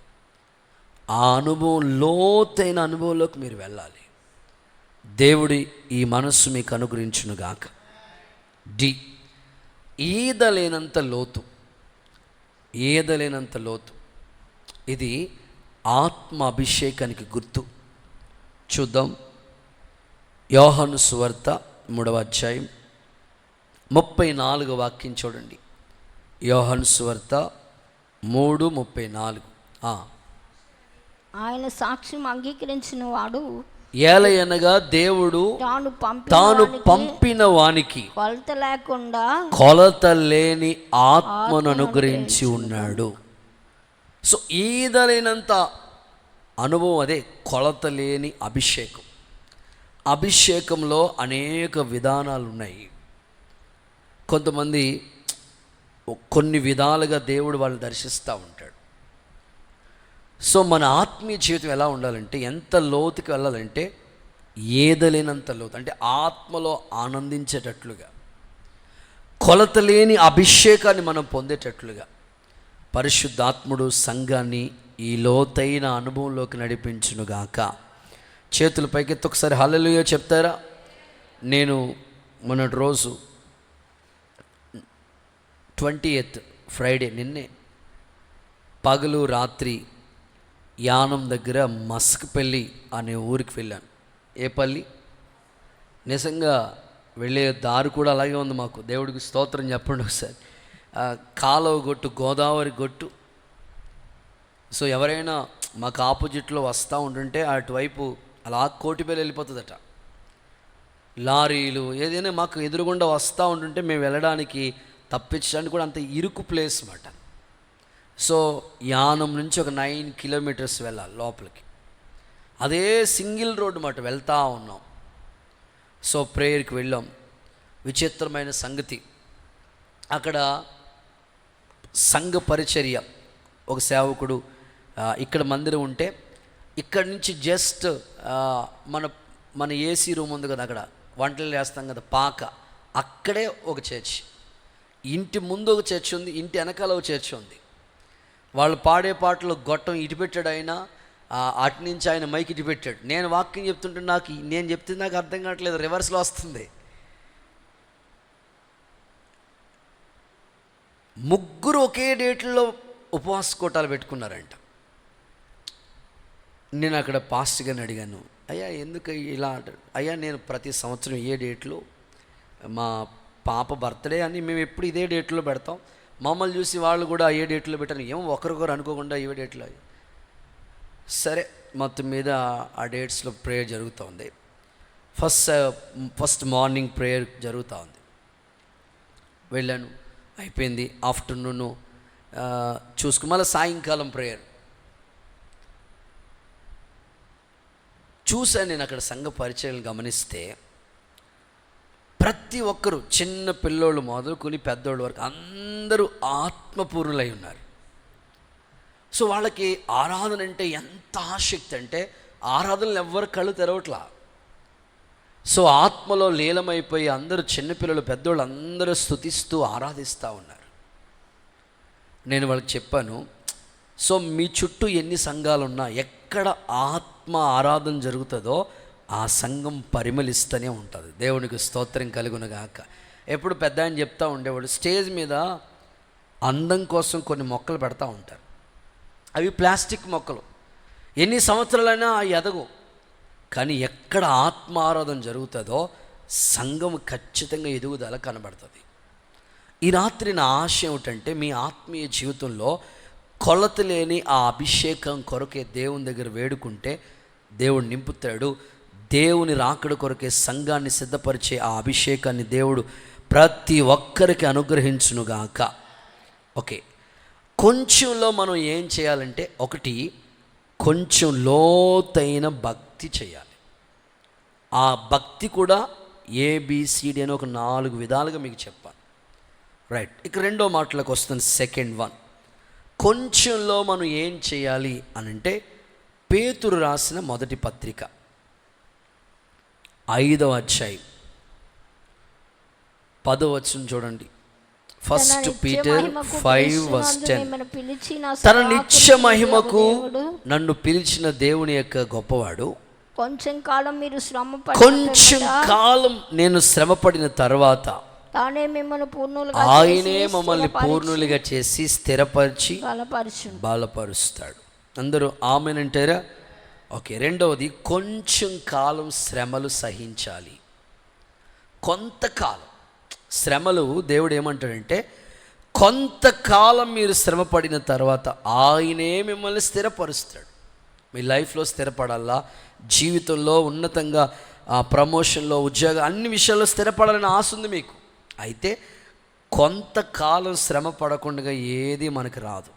ఆ అనుభవం, లోతైన అనుభవంలోకి మీరు వెళ్ళాలి. దేవుడి ఈ మనస్సు మీకు అనుగ్రహించునుగాక. ఈదలేనంత లోతు. ఇది ఆత్మ అభిషేకానికి గుర్తు. చూద్దాం, యోహాను సువార్త 3వ అధ్యాయం 34వ వాక్యం చూడండి. యోహాను సువార్త 3:34. ఆయన సాక్ష్యం అంగీకరించిన వాడు ఏలయనగా దేవుడు తాను పంపిన వానికి కొలత లేని ఆత్మను అనుగ్రహించి ఉన్నాడు. సో ఈదలేనంత అనుభవం, అదే కొలత లేని అభిషేకం. అభిషేకంలో అనేక విధానాలు ఉన్నాయి. కొంతమంది కొన్ని విధాలుగా దేవుడు వాళ్ళు దర్శిస్తూ ఉంటాడు. సో మన ఆత్మీయ జీవితం ఎలా ఉండాలంటే, ఎంత లోతుకి వెళ్ళాలంటే ఏదలేనంత లోతు, అంటే ఆత్మలో ఆనందించేటట్లుగా, కొలత లేని అభిషేకాన్ని మనం పొందేటట్లుగా పరిశుద్ధాత్ముడు సంఘాన్ని ఈ లోతైన అనుభవంలోకి నడిపించునుగాక. చేతుల పైకెత్తి ఒకసారి హల్లెలూయా చెప్తారా? నేను మొన్నటి రోజు 20th ఫ్రైడే, నిన్నే పగలు రాత్రి యానం దగ్గర మస్క్పల్లి అనే ఊరికి వెళ్ళాను. ఏ పల్లి? నిజంగా వెళ్ళే దారి కూడా అలాగే ఉంది మాకు. దేవుడికి స్తోత్రం చెప్పండి ఒకసారి. కాలువ గొట్టు, గోదావరి గొట్టు. సో ఎవరైనా మాకు ఆపోజిట్లో వస్తూ ఉంటుంటే అటువైపు అలా కోటిపల్లి వెళ్ళిపోతుందట. లారీలు ఏదైనా మాకు ఎదురుగుండా వస్తూ ఉంటుంటే మేము వెళ్ళడానికి, తప్పించడానికి కూడా అంత ఇరుకు ప్లేస్ అన్నమాట. సో యానం నుంచి ఒక 9 kilometers వెళ్ళాలి లోపలికి. అదే సింగిల్ రోడ్డు మాట వెళ్తూ ఉన్నాం. సో ప్రేయర్కి వెళ్ళాం. విచిత్రమైన సంగతి, అక్కడ సంఘ పరిచర్య, ఒక సేవకుడు ఇక్కడ మందిరం ఉంటే ఇక్కడ నుంచి జస్ట్ మన మన ఏసీ రూమ్ ఉంది కదా, అక్కడ వంటలు చేస్తాం కదా, పాక, అక్కడే ఒక చర్చ్. ఇంటి ముందు ఒక చర్చ్ ఉంది, ఇంటి వెనకాల ఒక చర్చ్ ఉంది. వాళ్ళు పాడే పాటలు గొట్టం ఇటు పెట్టాడు ఆయన, అటు నుంచి ఆయన మైక్ ఇటు పెట్టాడు. నేను వాక్యం చెప్తుంటే నేను చెప్తే నాకు అర్థం కావట్లేదు, రివర్స్లో వస్తుంది. ముగ్గురు ఒకే డేట్లో ఉపవాస కోటాలు పెట్టుకున్నారంట. నేను అక్కడ పాస్టర్ గారిని అడిగాను, అయ్యా ఎందుకు ఇలా అంటారు? అయ్యా నేను ప్రతి సంవత్సరం ఏ డేట్లో మా పాప బర్త్డే అని మేము ఎప్పుడు ఇదే డేట్లో పెడతాం, మమ్మల్ని చూసి వాళ్ళు కూడా ఏ డేట్లో పెట్టాను, ఏమో ఒకరికొకరు అనుకోకుండా ఏ డేట్లో. సరే మొత్తం మీద ఆ డేట్స్లో ప్రేయర్ జరుగుతూ ఉంది. ఫస్ట్ మార్నింగ్ ప్రేయర్ జరుగుతూ ఉంది. వెళ్ళాను, అయిపోయింది. ఆఫ్టర్నూను చూసుకుని మళ్ళీ సాయంకాలం ప్రేయర్ చూశాను. నేను అక్కడ సంఘ పరిచయాలు గమనిస్తే ప్రతి ఒక్కరు, చిన్న పిల్లోళ్ళు మొదలుకొని పెద్దోళ్ళ వరకు అందరూ ఆత్మపూర్ణులై ఉన్నారు. సో వాళ్ళకి ఆరాధన అంటే ఎంత ఆసక్తి అంటే ఆరాధనలు ఎవ్వరు కళ్ళు తెరవట్లా. సో ఆత్మలో లీలమైపోయి అందరూ, చిన్నపిల్లలు పెద్దోళ్ళు అందరూ స్తుతిస్తూ ఆరాధిస్తూ ఉన్నారు. నేను వాళ్ళకి చెప్పాను, సో మీ చుట్టూ ఎన్ని సంఘాలు ఉన్నా ఎక్కడ ఆత్మ ఆరాధన జరుగుతుందో ఆ సంఘం పరిమళిస్తూనే ఉంటుంది. దేవునికి స్తోత్రం కలుగునుగాక. ఎప్పుడు పెద్ద ఆయన చెప్తూ ఉండేవాడు, స్టేజ్ మీద అందం కోసం కొన్ని మొక్కలు పెడతా ఉంటారు. అవి ప్లాస్టిక్ మొక్కలు, ఎన్ని సంవత్సరాలైనా అవి ఎదగవు. కానీ ఎక్కడ ఆత్మ ఆరాధన జరుగుతుందో సంఘం ఖచ్చితంగా ఎదుగుదల కనబడుతుంది. ఈ రాత్రి నా ఆశ ఏమిటంటే, మీ ఆత్మీయ జీవితంలో కొలత లేని ఆ అభిషేకం కొరకే దేవుని దగ్గర వేడుకుంటే దేవుడు నింపుతాడు. దేవుని రాకడ కొరకే సంఘాన్ని సిద్ధపరిచే ఆ అభిషేకాన్ని దేవుడు ప్రతి ఒక్కరికి అనుగ్రహించునుగాక. ఓకే, కొంచెంలో మనం ఏం చేయాలంటే, ఒకటి కొంచెం లోతైన భక్తి చేయాలి. ఆ భక్తి కూడా ABCD అని ఒక 4 విధాలుగా మీకు చెప్పాను. రైట్, ఇక రెండో మాటలకు వస్తుంది. సెకండ్ వన్, కొంచెంలో మనం ఏం చేయాలి అనంటే, పేతురు రాసిన మొదటి పత్రిక 5వ అధ్యాయం 10వ వచనం చూడండి. First Peter 5:10. తన నిత్య మహిమకు నన్ను పిలిచిన దేవుని యొక్క గొప్పవాడు, కొంచెం కాలం మీరు నేను శ్రమపడిన తర్వాత ఆయనే మమ్మల్ని పూర్ణులుగా చేసి స్థిరపరిచి బలపరుస్తాడు. అందరూ ఆమెనంటారా? ఓకే, రెండవది, కొంచెం కాలం శ్రమలు సహించాలి. కొంతకాలం శ్రమలు, దేవుడు ఏమంటాడంటే, కొంతకాలం మీరు శ్రమ పడిన తర్వాత ఆయనే మిమ్మల్ని స్థిరపరుస్తాడు. మీ లైఫ్లో స్థిరపడాలా, జీవితంలో ఉన్నతంగా ప్రమోషన్లో, ఉద్యోగం, అన్ని విషయాల్లో స్థిరపడాలని ఆశ ఉంది మీకు. అయితే కొంతకాలం శ్రమ పడకుండా ఏది మనకు రాదు.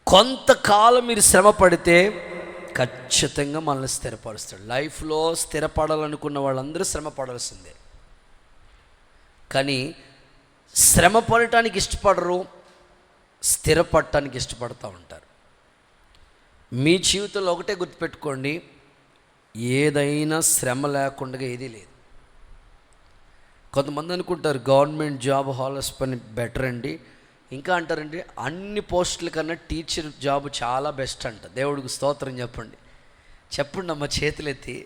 కొంతకాలం మీరు శ్రమ పడితే ఖచ్చితంగా మనల్ని స్థిరపరుస్తాడు. లైఫ్లో స్థిరపడాలనుకున్న వాళ్ళందరూ శ్రమ పడాల్సిందే. కానీ శ్రమ పడటానికి ఇష్టపడరు, స్థిరపడటానికి ఇష్టపడుతూ ఉంటారు. మీ జీవితంలో ఒకటే గుర్తుపెట్టుకోండి, ఏదైనా శ్రమ లేకుండా ఏదీ లేదు. కొంతమంది అనుకుంటారు గవర్నమెంట్ జాబ్ హాలస్ పని బెటర్ అండి, ఇంకా అంటారండి అన్ని పోస్టుల కన్నా టీచర్ జాబ్ చాలా బెస్ట్ అంట. దేవుడికి స్తోత్రం చెప్పండి. చెప్పండి అమ్మ చేతులెత్తి.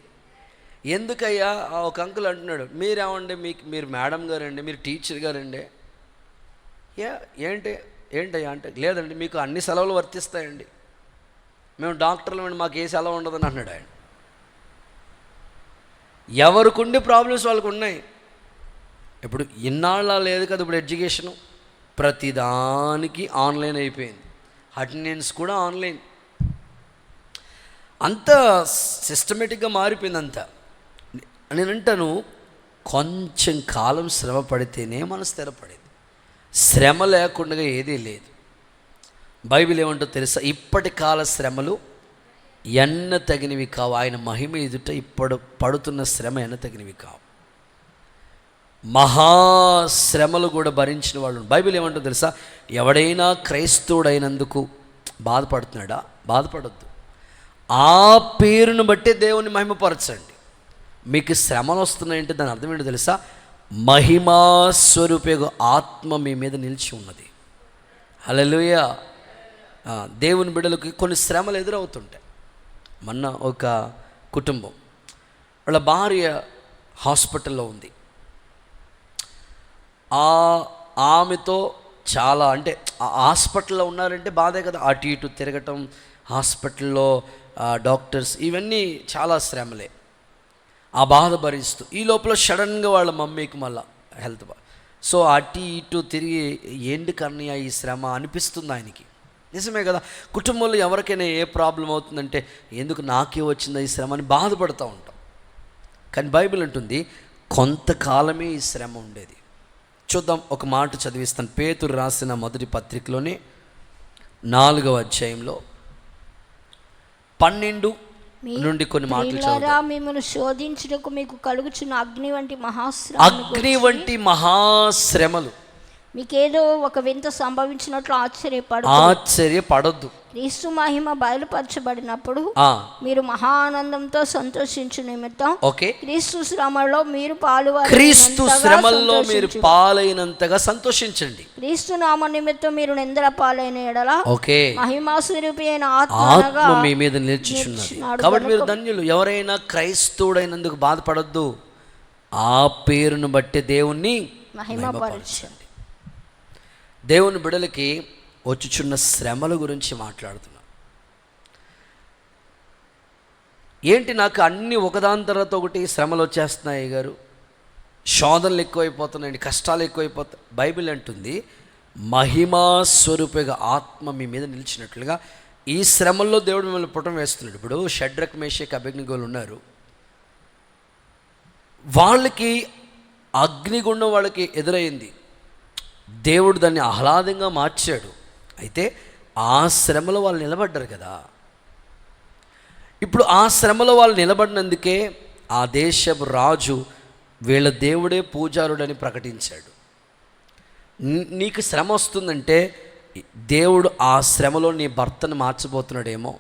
ఎందుకయ్యా? ఒక అంకుల్ అంటున్నాడు, మీరేమండి, మీరు మేడం గారండి, మీరు టీచర్ గారండి. ఏంటయ్యా అంటే, లేదండి మీకు అన్ని సెలవులు వర్తిస్తాయండి, మేము డాక్టర్లు అండి, మాకు ఏ సెలవు ఉండదని అన్నాడు ఆయన. ఎవరికి ఉండే ప్రాబ్లమ్స్ వాళ్ళకు ఉన్నాయి. ఇప్పుడు ఇన్నాళ్ళ లేదు కదా, ఇప్పుడు ఎడ్యుకేషను ప్రతిదానికి ఆన్లైన్ అయిపోయింది, అటెండెన్స్ కూడా ఆన్లైన్, అంత సిస్టమేటిక్గా మారిపోయింది అంతా. నేను అంటాను, కొంచెం కాలం శ్రమ పడితేనే మనం స్థిరపడేది, శ్రమ లేకుండా ఏదీ లేదు. బైబిల్ ఏమంటో తెలుసా? ఇప్పటి కాల శ్రమలు ఎన్న తగినవి కావు, ఆయన మహిమ ఎదుట ఇప్పుడు పడుతున్న శ్రమ ఎన్న తగినవి కావు. మహాశ్రమలు కూడా భరించిన వాళ్ళు. బైబిల్ ఏమంటో తెలుసా? ఎవడైనా క్రైస్తవుడైనందుకు బాధపడుతున్నాడా? బాధపడొద్దు. ఆ పేరును బట్టే దేవుని మహిమపరచండి. మీకు శ్రమలు వస్తున్నాయంటే దాని అర్థం ఏంటో తెలుసా? మహిమా స్వరూపేగు ఆత్మ మీ మీద నిలిచి ఉన్నది. హల్లెలూయా. దేవుని బిడ్డలకు కొన్ని శ్రమలు ఎదురవుతుంటాయి. మొన్న ఒక కుటుంబం, వాళ్ళ భార్య హాస్పిటల్లో ఉంది. ఆమెతో చాలా అంటే హాస్పిటల్లో ఉన్నారంటే బాధే కదా, అటు ఇటు తిరగటం, హాస్పిటల్లో డాక్టర్స్, ఇవన్నీ చాలా శ్రమలే. ఆ బాధ భరిస్తూ ఈ లోపల సడన్గా వాళ్ళ మమ్మీకి మళ్ళీ హెల్త్ సో అటు ఇటు తిరిగి ఏంటి కన్నయ్య ఈ శ్రమ అనిపిస్తుంది ఆయనకి. నిజమే కదా, కుటుంబంలో ఎవరికైనా ఏ ప్రాబ్లం అవుతుందంటే ఎందుకు నాకే వచ్చిందా ఈ శ్రమ అని బాధపడుతూ ఉంటాం. కానీ బైబిల్ అంటుంది కొంతకాలమే ఈ శ్రమ ఉండేది. చూద్దాం, ఒక మాట చదివిస్తాను. పేతురు రాసిన మొదటి పత్రికలోనే 4వ అధ్యాయంలో 12 నుండి కొన్ని మాటలు చదువుతాం. మిమ్మల్ని శోధించుటకు మీకు కలుగుచున్న అగ్ని వంటి మహాశ్రమలు మీకేదో ఒక వింత సంభవించినట్లు ఆశ్చర్యపడొద్దు. క్రీస్తు మహిమ బయలుపరచబడినప్పుడు మీరు మహా ఆనందంతో సంతోషించు నిమిత్తం క్రీస్తు శ్రమలో మీరు పాలైనంతగా సంతోషించండి. క్రీస్తు నామ నిమిత్తం మీరు నిందల పాలైన ఎడల మహిమా స్వరూపి అయిన ఆత్మ మీ మీద నిలిచిచున్నది. కాబట్టి మీరు ధన్యులు. ఎవరైనా క్రైస్తవుడైనందుకు బాధపడొద్దు. ఆ పేరును బట్టి దేవుణ్ణి మహిమపరచండి. దేవుని బిడలకి వచ్చుచున్న శ్రమల గురించి మాట్లాడుతున్నా. ఏంటి నాకు అన్నీ ఒకదాని తర్వాత ఒకటి శ్రమలు వచ్చేస్తున్నాయి గారు, శోధనలు ఎక్కువైపోతున్నాయండి, కష్టాలు ఎక్కువైపోతాయి. బైబిల్ అంటుంది మహిమా స్వరూపేగా ఆత్మ మీ మీద నిలిచినట్లుగా ఈ శ్రమల్లో దేవుడు మిమ్మల్ని పుటం వేస్తున్నాడు. ఇప్పుడు షడ్రక్ మేషక్ అబేద్నెగోలు ఉన్నారు. వాళ్ళకి అగ్నిగుండం వాళ్ళకి ఎదురైంది. దేవుడు దాన్ని ఆహ్లాదంగా మార్చాడు. అయితే ఆ శ్రమలో వాళ్ళు నిలబడ్డారు కదా. ఇప్పుడు ఆ శ్రమలో వాళ్ళు నిలబడినందుకే ఆ దేశపు రాజు వీళ్ళ దేవుడే పూజారుడని ప్రకటించాడు. నీకు శ్రమ వస్తుందంటే దేవుడు ఆ శ్రమలో నీ భర్తను మార్చబోతున్నాడేమో.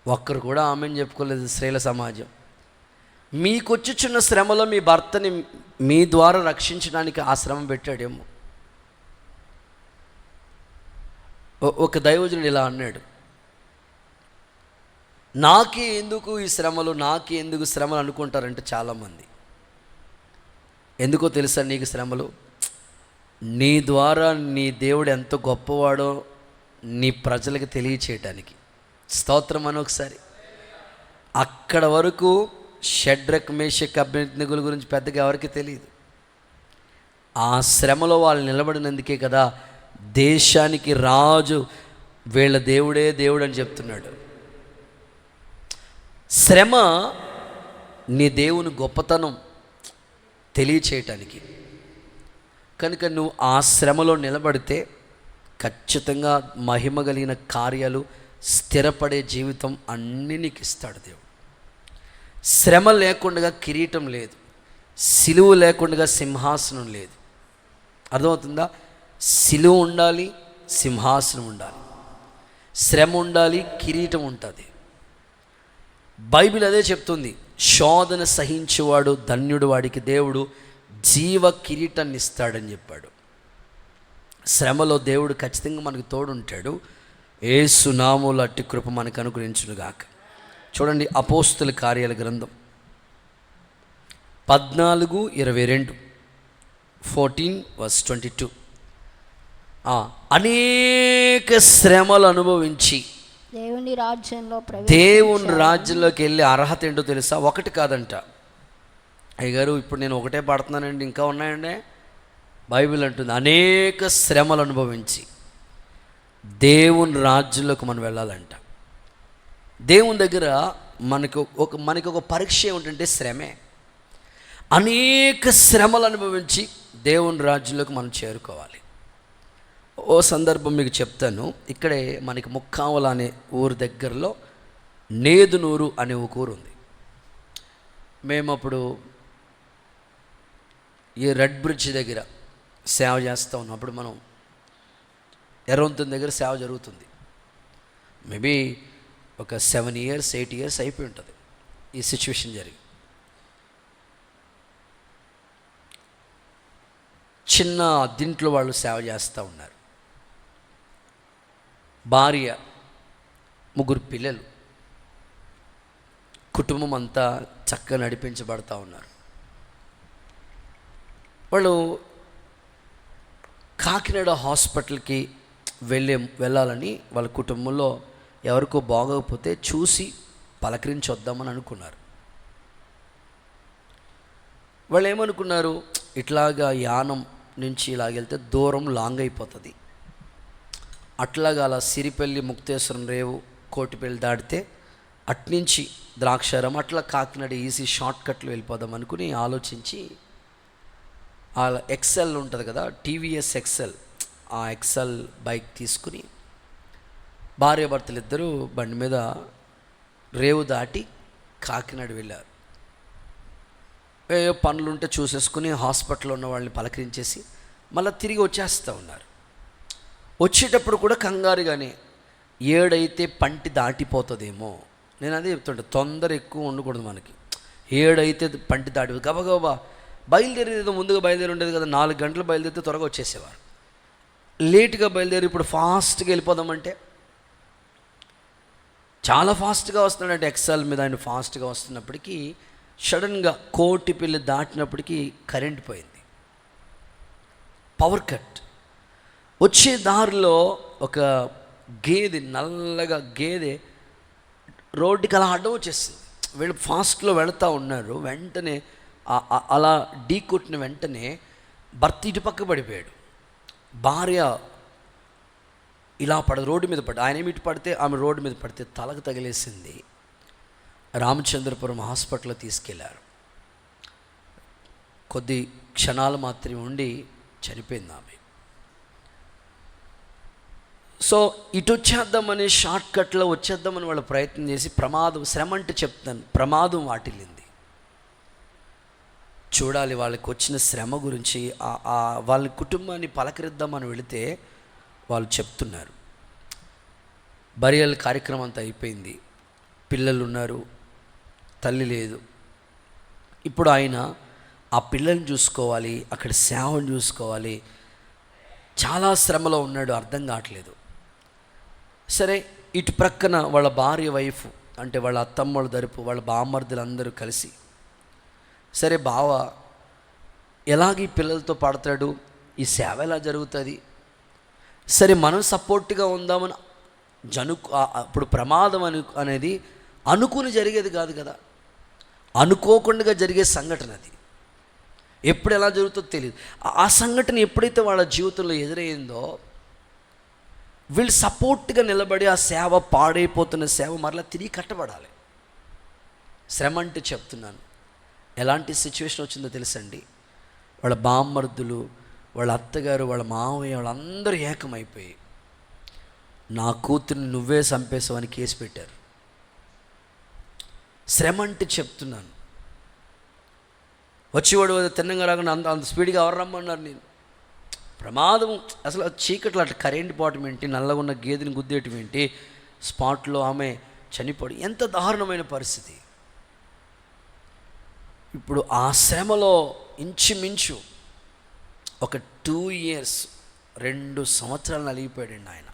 ఒక్కరు కూడా ఆమెను చెప్పుకోలేదు స్త్రీల సమాజం. మీకొచ్చుచున్న శ్రమలో మీ భర్తని మీ ద్వారా రక్షించడానికి ఆ శ్రమ పెట్టాడేమో. ఒక దైవజనుడు ఇలా అన్నాడు, నాకే ఎందుకు ఈ శ్రమలు, నాకే ఎందుకు శ్రమలు అనుకుంటారంటే చాలామంది. ఎందుకో తెలుసా నీకు శ్రమలు? నీ ద్వారా నీ దేవుడు ఎంత గొప్పవాడో నీ ప్రజలకు తెలియచేయటానికి. స్తోత్రం అని ఒకసారి. అక్కడ వరకు షడ్రక్ మేషక్ అబేద్నెగోల గురించి పెద్దగా ఎవరికి తెలియదు. ఆ శ్రమలో వాళ్ళు నిలబడినందుకే కదా దేశానికి రాజు వీళ్ళ దేవుడే దేవుడు అని చెప్తున్నాడు. శ్రమ నీ దేవుని గొప్పతనం తెలియచేయటానికి. కనుక నువ్వు ఆ శ్రమలో నిలబడితే ఖచ్చితంగా మహిమ కలిగిన కార్యాలు, స్థిరపడే జీవితం అన్నీ నీకు ఇస్తాడు దేవుడు. శ్రమ లేకుండా కిరీటం లేదు, సిలువ లేకుండా సింహాసనం లేదు. అర్థమవుతుందా? సిలువ ఉండాలి, సింహాసనం ఉండాలి, శ్రమ ఉండాలి, కిరీటం ఉంటుంది. బైబిల్ అదే చెప్తుంది, శోధన సహించేవాడు ధన్యుడు, వాడికి దేవుడు జీవ కిరీటాన్ని ఇస్తాడని చెప్పాడు. శ్రమలో దేవుడు ఖచ్చితంగా మనకు తోడుంటాడు. యేసు నామములో అట్టి కృప మనకు అనుగ్రహించునుగాక. చూడండి, అపోస్తుల కార్యాల గ్రంథం 14:22 14:22. అనేక శ్రమలు అనుభవించి దేవుని రాజ్యంలోకి వెళ్ళే అర్హత ఏంటో తెలుసా? ఒకటి కాదంట. అయ్యగారు ఇప్పుడు నేను ఒకటే పడుతున్నానండి, ఇంకా ఉన్నాయండి. బైబిల్ అంటుంది అనేక శ్రమలు అనుభవించి దేవుని రాజ్యంలోకి మనం వెళ్ళాలంట. దేవుని దగ్గర మనకి ఒక పరీక్ష ఏమిటంటే శ్రమే. అనేక శ్రమలు అనుభవించి దేవుని రాజ్యంలోకి మనం చేరుకోవాలి. ఓ సందర్భం మీకు చెప్తాను. ఇక్కడే మనకి ముక్కావల అనే ఊరు దగ్గరలో నేదునూరు అనే ఒక ఊరు ఉంది. మేము అప్పుడు ఈ రెడ్ బ్రిడ్జ్ దగ్గర సేవ చేస్తూ ఉన్నప్పుడు మనం ఎర్రవంతుని దగ్గర సేవ జరుగుతుంది. మేబీ ఒక 7 years 8 years అయిపోయి ఉంటుంది ఈ సిచ్యువేషన్ జరిగి. చిన్న అద్దింట్లో వాళ్ళు సేవ చేస్తూ ఉన్నారు. భార్య, 3 పిల్లలు, కుటుంబం అంతా చక్కగా నడిపించబడతా ఉన్నారు. వాళ్ళు కాకినాడ హాస్పిటల్కి వెళ్ళాలని వాళ్ళ కుటుంబంలో ఎవరికో బాగోకపోతే చూసి పలకరించి వద్దామని అనుకున్నారు. వాళ్ళు ఏమనుకున్నారు, ఇట్లాగా యానం నుంచి ఇలాగెళ్తే దూరం లాంగ్ అయిపోతుంది, అట్లాగా అలా సిరిపల్లి, ముక్తేశ్వరం, రేవు, కోటిపల్లి దాటితే అట్నుంచి ద్రాక్షారం అట్లా కాకినాడ ఈజీ షార్ట్ కట్లో వెళ్ళిపోదాం అనుకుని ఆలోచించి ఆ ఎక్సెల్ ఉంటుంది కదా, టీవీఎస్ ఎక్సెల్, ఆ ఎక్సెల్ బైక్ తీసుకుని భార్యాభర్తలు ఇద్దరూ బండి మీద రేవు దాటి కాకినాడ వెళ్ళారు. ఏ పనులుంటే చూసేసుకుని హాస్పిటల్లో ఉన్న వాళ్ళని పలకరించేసి మళ్ళీ తిరిగి వచ్చేస్తూ ఉన్నారు. వచ్చేటప్పుడు కూడా కంగారుగానే 7 అయితే పంటి దాటిపోతుందేమో, నేను అదే చెప్తుంటా, తొందర ఎక్కువ ఉండకూడదు మనకి. 7 అయితే పంటి దాటి గబగబా బయలుదేరేది, ముందుగా బయలుదేరి ఉండేది కదా, 4 గంటలు బయలుదేరితే త్వరగా వచ్చేసేవారు. లేటుగా బయలుదేరి ఇప్పుడు ఫాస్ట్గా వెళ్ళిపోదామంటే చాలా ఫాస్ట్గా వస్తున్నాడంటే ఎక్సెల్ మీద ఆయన ఫాస్ట్గా వస్తున్నప్పటికీ సడన్గా కోటిపల్లి దాటినప్పటికీ కరెంట్ పోయింది, పవర్ కట్. వచ్చే దారిలో ఒక గేదె, నల్లగా గేదె రోడ్డుకి అలా అడ్డం వచ్చేసింది. వీళ్ళు ఫాస్ట్లో వెళుతూ ఉన్నారు. వెంటనే అలా ఢీ కొట్టిన వెంటనే భర్త ఇటు పక్క పడిపోయాడు, భార్య ఇలా రోడ్డు మీద పడి, ఆయన ఇటు పడితే ఆమె రోడ్డు మీద పడితే తలకు తగిలేసింది. రామచంద్రపురం హాస్పిటల్లో తీసుకెళ్లారు. కొద్ది క్షణాలు మాత్రమే ఉండి చనిపోయింది ఆమె. సో ఇటు వచ్చేద్దామని, షార్ట్ కట్లో వచ్చేద్దామని వాళ్ళు ప్రయత్నం చేసి ప్రమాదం, శ్రమ అంటే చెప్తాను, ప్రమాదం వాటిల్లింది. చూడాలి వాళ్ళకి వచ్చిన శ్రమ గురించి. వాళ్ళ కుటుంబాన్ని పలకరిద్దామని వెళితే వాళ్ళు చెప్తున్నారు, బరియల్ కార్యక్రమం అంతా అయిపోయింది, పిల్లలు ఉన్నారు, తల్లి లేదు. ఇప్పుడు ఆయన ఆ పిల్లల్ని చూసుకోవాలి, అక్కడ సేవను చూసుకోవాలి, చాలా శ్రమలో ఉన్నాడు, అర్థం కావట్లేదు. సరే, ఇటు ప్రక్కన వాళ్ళ భార్య వైఫ్ అంటే వాళ్ళ అత్తమ్మల తరపు వాళ్ళ బామ్మర్దులు అందరూ కలిసి, సరే బావ ఎలాగ ఈ పిల్లలతో పడతాడు, ఈ సేవ ఎలా జరుగుతుంది, సరే మనం సపోర్ట్గా ఉందామని అప్పుడు ప్రమాదం అనేది అనుకుని జరిగేది కాదు కదా, అనుకోకుండా జరిగే సంఘటన అది. ఎప్పుడు ఎలా జరుగుతుందో తెలియదు. ఆ సంఘటన ఎప్పుడైతే వాళ్ళ జీవితంలో ఎదురైందో వీళ్ళు సపోర్ట్గా నిలబడి ఆ సేవ, పాడైపోతున్న సేవ మరలా తిరిగి కట్టబడాలి. శ్రమ అంటే చెప్తున్నాను, ఎలాంటి సిచ్యువేషన్ వచ్చిందో తెలుసండి. వాళ్ళ బామ్మర్దులు, వాళ్ళ అత్తగారు, వాళ్ళ మావయ్య, వాళ్ళందరూ ఏకమైపోయి నా కూతుర్ని నువ్వే చంపేసావని కేసు పెట్టారు. శ్రమ అంటే చెప్తున్నాను. వచ్చేవాడు తిన్నంగా రాకుండా అంత స్పీడ్గా ఎవరు రమ్మన్నారు, నేను ప్రమాదం. అసలు చీకట్లో అట్లా కరెంట్ పోవటం ఏంటి, నల్లగా ఉన్న గేదెని గుద్దేయటం ఏంటి, స్పాట్లో ఆమె చనిపోవడం, ఎంత దారుణమైన పరిస్థితి. ఇప్పుడు ఆ శ్రమలో ఇంచుమించు ఒక 2 years 2 సంవత్సరాలు నలిగిపోయాడండి ఆయన.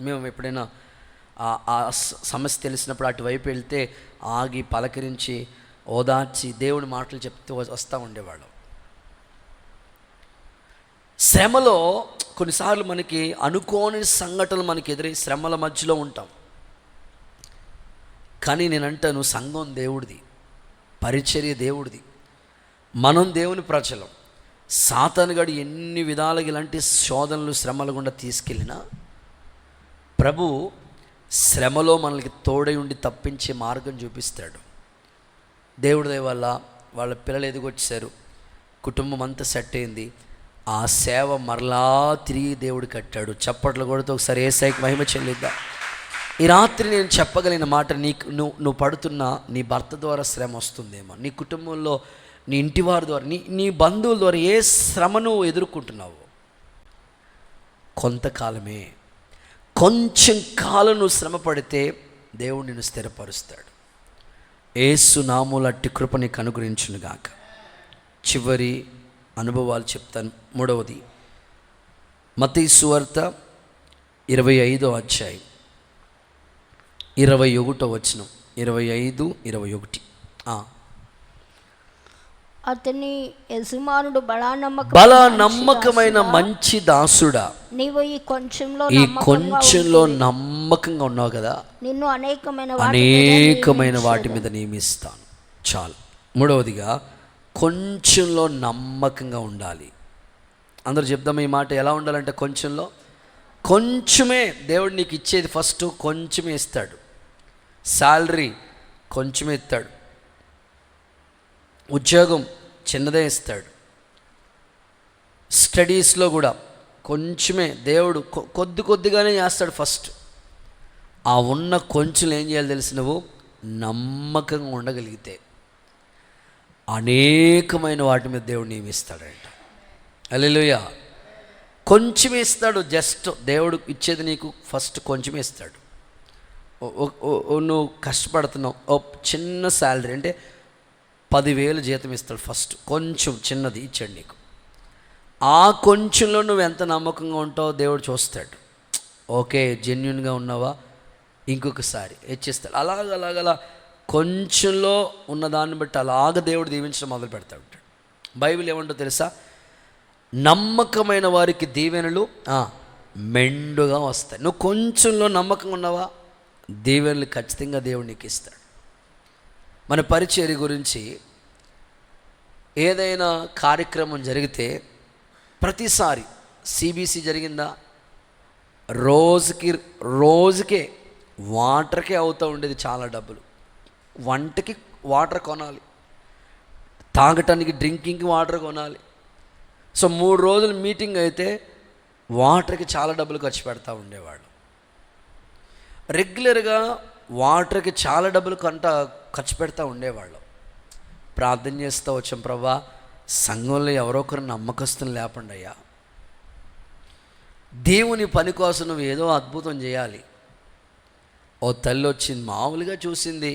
మేము ఎప్పుడైనా ఆ సమస్య తెలిసినప్పుడు అటువైపు వెళ్తే ఆగి పలకరించి ఓదార్చి దేవుడి మాటలు చెప్తూ వస్తూ ఉండేవాడు. శ్రమలో కొన్నిసార్లు మనకి అనుకోని సంఘటనలు మనకి ఎదురై శ్రమల మధ్యలో ఉంటాం. కానీ నేను అంటాను, సంఘం దేవుడిది, పరిచర్య దేవుడిది, మనం దేవుని ప్రజలం. సాతానుగాడు ఎన్ని విధాలుగా ఇలాంటి శోధనలు, శ్రమలు గుండా తీసుకెళ్ళినా ప్రభు శ్రమలో మనకి తోడై ఉండి తప్పించే మార్గం చూపిస్తాడు. దేవుడి దయ వల్ల వాళ్ళ పిల్లలు ఎదిగొచ్చారు, కుటుంబం అంతా సెట్ అయింది. ఆ సేవ మరలా తిరిగి దేవుడు కట్టాడు. చప్పట్లు కొడుతూ ఒకసారి యేసయ్యకి మహిమ చెల్లిద్దాం. ఈ రాత్రి నేను చెప్పగలిగిన మాట, నువ్వు పడుతున్న నీ భర్త ద్వారా శ్రమ వస్తుందేమో, నీ కుటుంబంలో నీ ఇంటి వారి ద్వారా, నీ బంధువుల ద్వారా ఏ శ్రమను ఎదుర్కొంటున్నావు, కొంతకాలమే. కొంచెం కాలం నువ్వు శ్రమ పడితే దేవుడు నిన్ను స్థిరపరుస్తాడు. యేసు నామములో అట్టి కృప నీకు అనుగ్రహించునుగాక. చివరి అనుభవాలు చెప్తాను. మూడవది మత్తయి సువార్త 25వ అధ్యాయం 21వ వచనం. 25, 21. అతని యజమానుడు బలా నమ్మకమైన మంచి దాసుడా, నీవు ఈ కొంచెంలో నమ్మకంగా ఉన్నావు కదా, నిన్ను అనేకమైన వాటి మీద నియమిస్తాను. చాలు. మూడవదిగా కొంచెంలో నమ్మకంగా ఉండాలి. అందరూ చెప్దాం ఈ మాట. ఎలా ఉండాలంటే కొంచెమే దేవుడు నీకు ఇచ్చేది. ఫస్ట్ కొంచెమే ఇస్తాడు. శాలరీ కొంచెమే ఇస్తాడు. ఉద్యోగం చిన్నదే ఇస్తాడు. స్టడీస్లో కూడా కొంచెమే దేవుడు కొద్దిగానే చేస్తాడు. ఫస్ట్ ఆ ఉన్న కొంచెం ఏం చేయాలి తెలిసి, నువ్వు నమ్మకంగా ఉండగలిగితే అనేకమైన వాటి మీద దేవుడు నియమిస్తాడంట. హల్లెలూయా. కొంచెం ఇస్తాడు. జస్ట్ దేవుడు ఇచ్చేది నీకు ఫస్ట్ కొంచెమే ఇస్తాడు. నువ్వు కష్టపడుతున్నావు, ఓ చిన్న శాలరీ అంటే 10,000 జీతం ఇస్తాడు. ఫస్ట్ కొంచెం చిన్నది ఇచ్చాడు నీకు. ఆ కొంచెంలో నువ్వు ఎంత నమ్మకంగా ఉంటావో దేవుడు చూస్తాడు. ఓకే, జెన్యున్గా ఉన్నావా, ఇంకొకసారి హెచ్చిస్తాడు. అలాగలా కొంచెంలో ఉన్నదాన్ని బట్టి అలాగ దేవుడు దీవించడం మొదలు పెడతా ఉంటాడు. బైబిల్ ఏమంటో తెలుసా? నమ్మకమైన వారికి దీవెనలు మెండుగా వస్తాయి. నువ్వు కొంచెంలో నమ్మకంగా ఉన్నావా, దీవెనలు ఖచ్చితంగా దేవుడు నీకు ఇస్తాడు. మన పరిచర్య గురించి ఏదైనా కార్యక్రమం జరిగితే ప్రతిసారి సిబిసి జరిగిందా, రోజుకే వాటర్కే అవుతూ ఉండేది చాలా డబ్బులు. వంటకి వాటర్ కొనాలి, తాగటానికి డ్రింకింగ్కి వాటర్ కొనాలి. సో 3 రోజులు మీటింగ్ అయితే వాటర్కి చాలా డబ్బులు ఖర్చు పెడతా ఉండేవాళ్ళు. రెగ్యులర్గా వాటర్కి చాలా డబ్బులు ఖర్చు పెడతా ఉండేవాళ్ళు. ప్రార్థన చేస్తూ వచ్చాం, ప్రభా సంఘంలో ఎవరో ఒకరు నమ్మకస్తులు లేకుండా అయ్యా, దేవుని పని కోసం నువ్వు ఏదో అద్భుతం చేయాలి. ఓ తల్లి వచ్చింది, మామూలుగా చూసింది,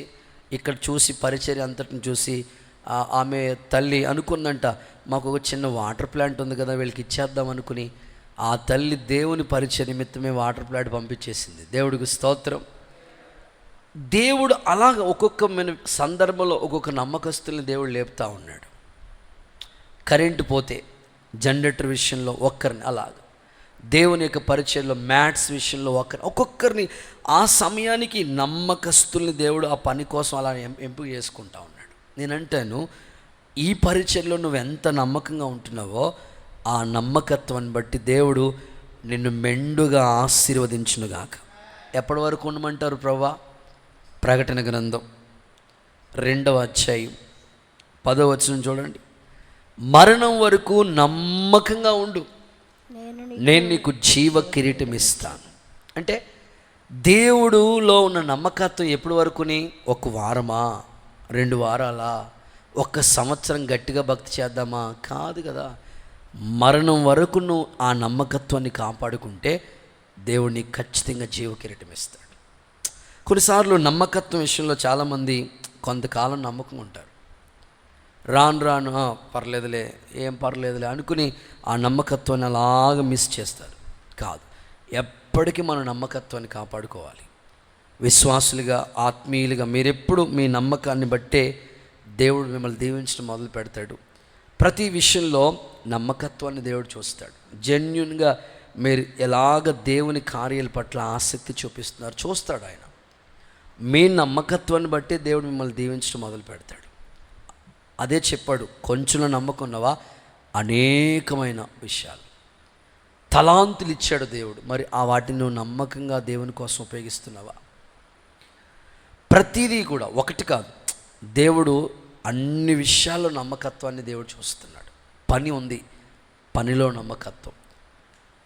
ఇక్కడ చూసి పరిచర్య అంతటిని చూసి ఆమె తల్లి అనుకుందంట, మాకు ఒక చిన్న వాటర్ ప్లాంట్ ఉంది కదా, వీళ్ళకి ఇచ్చేద్దాం అనుకుని ఆ తల్లి దేవుని పరిచర్య నిమిత్తమే వాటర్ ప్లాంట్ పంపించేసింది. దేవుడికి స్తోత్రం. దేవుడు అలాగ ఒక్కొక్క సందర్భంలో ఒక్కొక్క నమ్మకస్తుల్ని దేవుడు లేపుతా ఉన్నాడు. కరెంటు పోతే జనరేటర్ విషయంలో ఒక్కరిని, అలాగ దేవుని యొక్క పరిచయంలో మ్యాట్స్ విషయంలో ఒక్కొక్కరిని ఆ సమయానికి నమ్మకస్తుల్ని దేవుడు ఆ పని కోసం అలా ఎంపిక చేసుకుంటా ఉన్నాడు. నేనంటాను, ఈ పరిచయంలో నువ్వు ఎంత నమ్మకంగా ఉంటున్నావో ఆ నమ్మకత్వాన్ని బట్టి దేవుడు నిన్ను మెండుగా ఆశీర్వదించునుగాక. ఎప్పటి వరకు ఉండమంటారు ప్రభువా? ప్రకటన గ్రంథం 2వ అధ్యాయం 10వ వచనం చూడండి. మరణం వరకు నమ్మకంగా ఉండు, నేను నీకు జీవ కిరీటం ఇస్తాను. అంటే దేవుడులో ఉన్న నమ్మకత్వం ఎప్పటి వరకుని? 1 వారమా, 2 వారాలా, 1 సంవత్సరం గట్టిగా భక్తి చేద్దామా? కాదు కదా. మరణం వరకు నువ్వు ఆ నమ్మకత్వాన్ని కాపాడుకుంటే దేవుడు నీకు ఖచ్చితంగా జీవ కిరీటం ఇస్తాడు. కొన్నిసార్లు నమ్మకత్వం విషయంలో చాలామంది కొంతకాలం నమ్మకం ఉంటారు, రాను పర్లేదులే, ఏం పర్లేదులే అనుకుని ఆ నమ్మకత్వాన్ని అలాగ మిస్ చేస్తారు. కాదు, ఎప్పటికీ మన నమ్మకత్వాన్ని కాపాడుకోవాలి. విశ్వాసులుగా, ఆత్మీయులుగా మీరెప్పుడు మీ నమ్మకాన్ని బట్టే దేవుడు మిమ్మల్ని దీవించడం మొదలు పెడతాడు. ప్రతి విషయంలో నమ్మకత్వాన్ని దేవుడు చూస్తాడు. జెన్యున్గా మీరు ఎలాగ దేవుని కార్యాల పట్ల ఆసక్తి చూపిస్తున్నారు చూస్తాడు ఆయన. మీ నమ్మకత్వాన్ని బట్టి దేవుడు మిమ్మల్ని దీవించడం మొదలు పెడతాడు. అదే చెప్పాడు, కొంచెంలో నమ్మకం ఉన్నవా, అనేకమైన విషయాలు, తలాంతులు ఇచ్చాడు దేవుడు. మరి ఆ వాటిని నువ్వు నమ్మకంగా దేవుని కోసం ఉపయోగిస్తున్నావా? ప్రతిదీ కూడా ఒకటి కాదు, దేవుడు అన్ని విషయాల్లో నమ్మకత్వాన్ని దేవుడు చూస్తున్నాడు. పని ఉంది, పనిలో నమ్మకత్వం.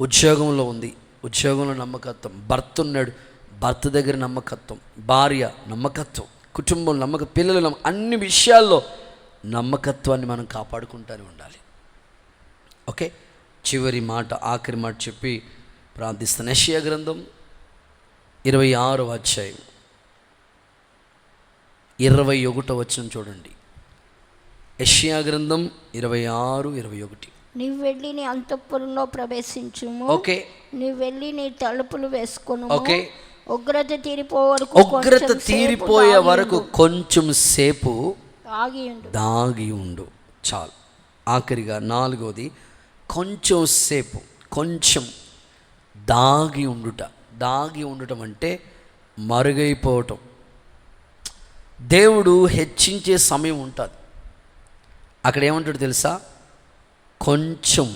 ఉద్యోగంలో ఉంది, ఉద్యోగంలో నమ్మకత్వం. భర్త ఉన్నాడు, భర్త దగ్గర నమ్మకత్వం. భార్య నమ్మకత్వం, కుటుంబం పిల్లలు అన్ని విషయాల్లో నమ్మకత్వాన్ని మనం కాపాడుకుంటూనే ఉండాలి. ఓకే, చివరి మాట, ఆఖరి మాట చెప్పి ప్రార్థిస్తున్న యెషయా గ్రంథం 26వ అధ్యాయం 21వ వచనం చూడండి. యెషయా గ్రంథం 26:21. నీవు వెళ్ళి నీ అంతఃపురంలో ప్రవేశించుము. ఓకే. నీవు వెళ్ళి నీ తలుపులు వేసుకొను. ఓకే. ఉగ్రత తీరిపోయే వరకు కొంచెం సేపు దాగి ఉండు. చాలు. ఆఖరిగా 4వది కొంచెం సేపు, కొంచెం దాగి ఉండుట. దాగి ఉండటం అంటే మరుగైపోవటం. దేవుడు హెచ్చించే సమయం ఉంటుంది. అక్కడ ఏమంటాడు తెలుసా? కొంచెం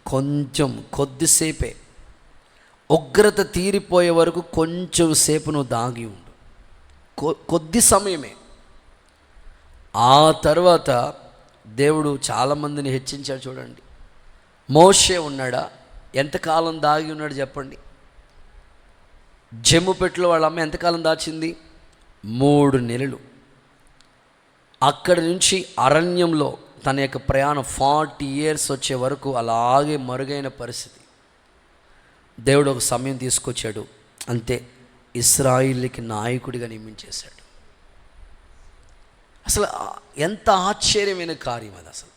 కొంచెం కొద్దిసేపే. ఉగ్రత తీరిపోయే వరకు కొంచెం సేపు నువ్వు దాగి ఉండు. కొద్ది సమయమే. ఆ తర్వాత దేవుడు చాలామందిని హెచ్చించాడు. చూడండి, మోషే ఉన్నాడా? ఎంతకాలం దాగి ఉన్నాడు చెప్పండి. జమ్ము పెట్టులో వాళ్ళ అమ్మ ఎంతకాలం దాచింది? 3 నెలలు. అక్కడి నుంచి అరణ్యంలో తన యొక్క ప్రయాణం 40 years వచ్చే వరకు అలాగే మరుగైన పరిస్థితి. దేవుడు ఒక సమయం తీసుకొచ్చాడు, అంతే, ఇశ్రాయేలుకి నాయకుడిగా నియమించేశాడు. అసలు ఎంత ఆశ్చర్యమైన కార్యం అది. అసలు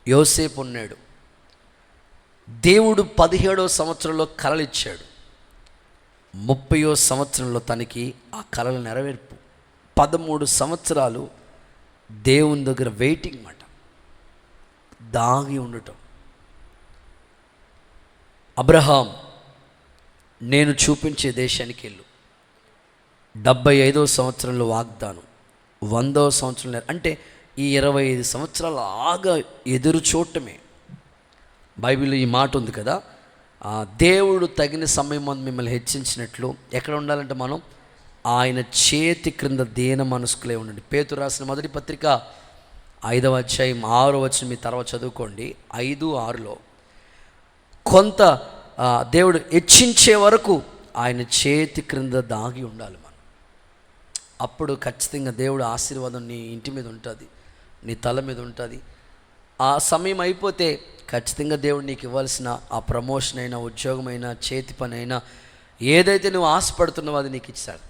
యోసేపు ఉన్నాడు. దేవుడు 17వ సంవత్సరంలో కలలు ఇచ్చాడు. 30వ సంవత్సరంలో తనకి ఆ కలల నెరవేర్పు. 13 సంవత్సరాలు దేవుని దగ్గర వెయిటింగ్ మాట, దాగి ఉండటం. అబ్రహాం, నేను చూపించే దేశానికి వెళ్ళు. 75వ సంవత్సరంలో వాగ్దానం, 100వ సంవత్సరంలో, అంటే ఈ 25 సంవత్సరాలు ఆగా ఎదురు చూడటమే. బైబిల్లో ఈ మాట ఉంది కదా, దేవుడు తగిన సమయం మిమ్మల్ని హెచ్చించినట్లు ఎక్కడ ఉండాలంటే మనం ఆయన చేతి క్రింద దీన మనస్కులే ఉండండి. పేతురు రాసిన మొదటి పత్రిక 5వ అధ్యాయం 6వ వచనం మీ తర్వాత చదువుకోండి. 5:6లో కొంత దేవుడు హెచ్చించే వరకు ఆయన చేతి క్రింద దాగి ఉండాలి మనం. అప్పుడు ఖచ్చితంగా దేవుడు ఆశీర్వాదం నీ ఇంటి మీద ఉంటుంది, నీ తల మీద ఉంటుంది. ఆ సమయం అయిపోతే ఖచ్చితంగా దేవుడు నీకు ఇవ్వాల్సిన ఆ ప్రమోషన్ అయినా, ఉద్యోగమైనా, చేతి పని అయినా, ఏదైతే నువ్వు ఆశపడుతున్నావో అది నీకు ఇచ్చాడు.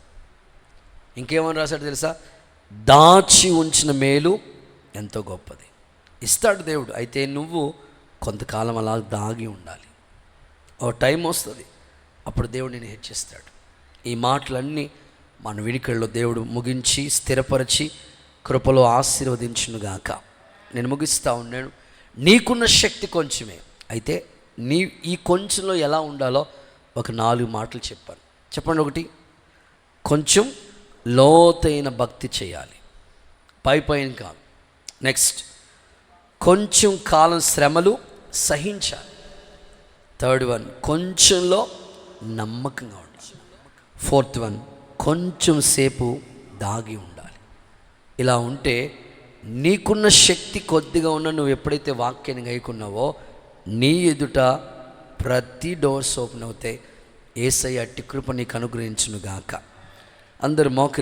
ఇంకేమని రాశాడు తెలుసా? దాచి ఉంచిన మేలు ఎంతో గొప్పది. ఇస్తాడు దేవుడు. అయితే నువ్వు కొంతకాలం అలా దాగి ఉండాలి. ఓ టైం వస్తుంది, అప్పుడు దేవుడు నేను హెచ్చిస్తాడు. ఈ మాటలన్నీ మన వినికిడిలో దేవుడు ముగించి స్థిరపరిచి కృపలో ఆశీర్వదించునుగాక. నేను ముగిస్తూ ఉన్నాను. నీకున్న శక్తి కొంచెమే. అయితే ఈ కొంచెంలో ఎలా ఉండాలో ఒక 4 మాటలు చెప్పాను. చెప్పండి. 1, కొంచెం లోతైన భక్తి చేయాలి, పైన కాదు. నెక్స్ట్, కొంచెం కాలం శ్రమలు సహించాలి. 3rd one, కొంచెంలో నమ్మకంగా ఉండాలి. 4th one, కొంచెం సేపు దాగి ఉండాలి. ఇలా ఉంటే నీకున్న శక్తి కొద్దిగా ఉన్న నువ్వు ఎప్పుడైతే వాక్యాన్ని గైకున్నావో నీ ఎదుట ప్రతి డోర్స్ ఓపెన్ అవుతాయి. యేసయ్య అట్టి కృప నీకు అనుగ్రహించునుగాక. అందరూ మోకరి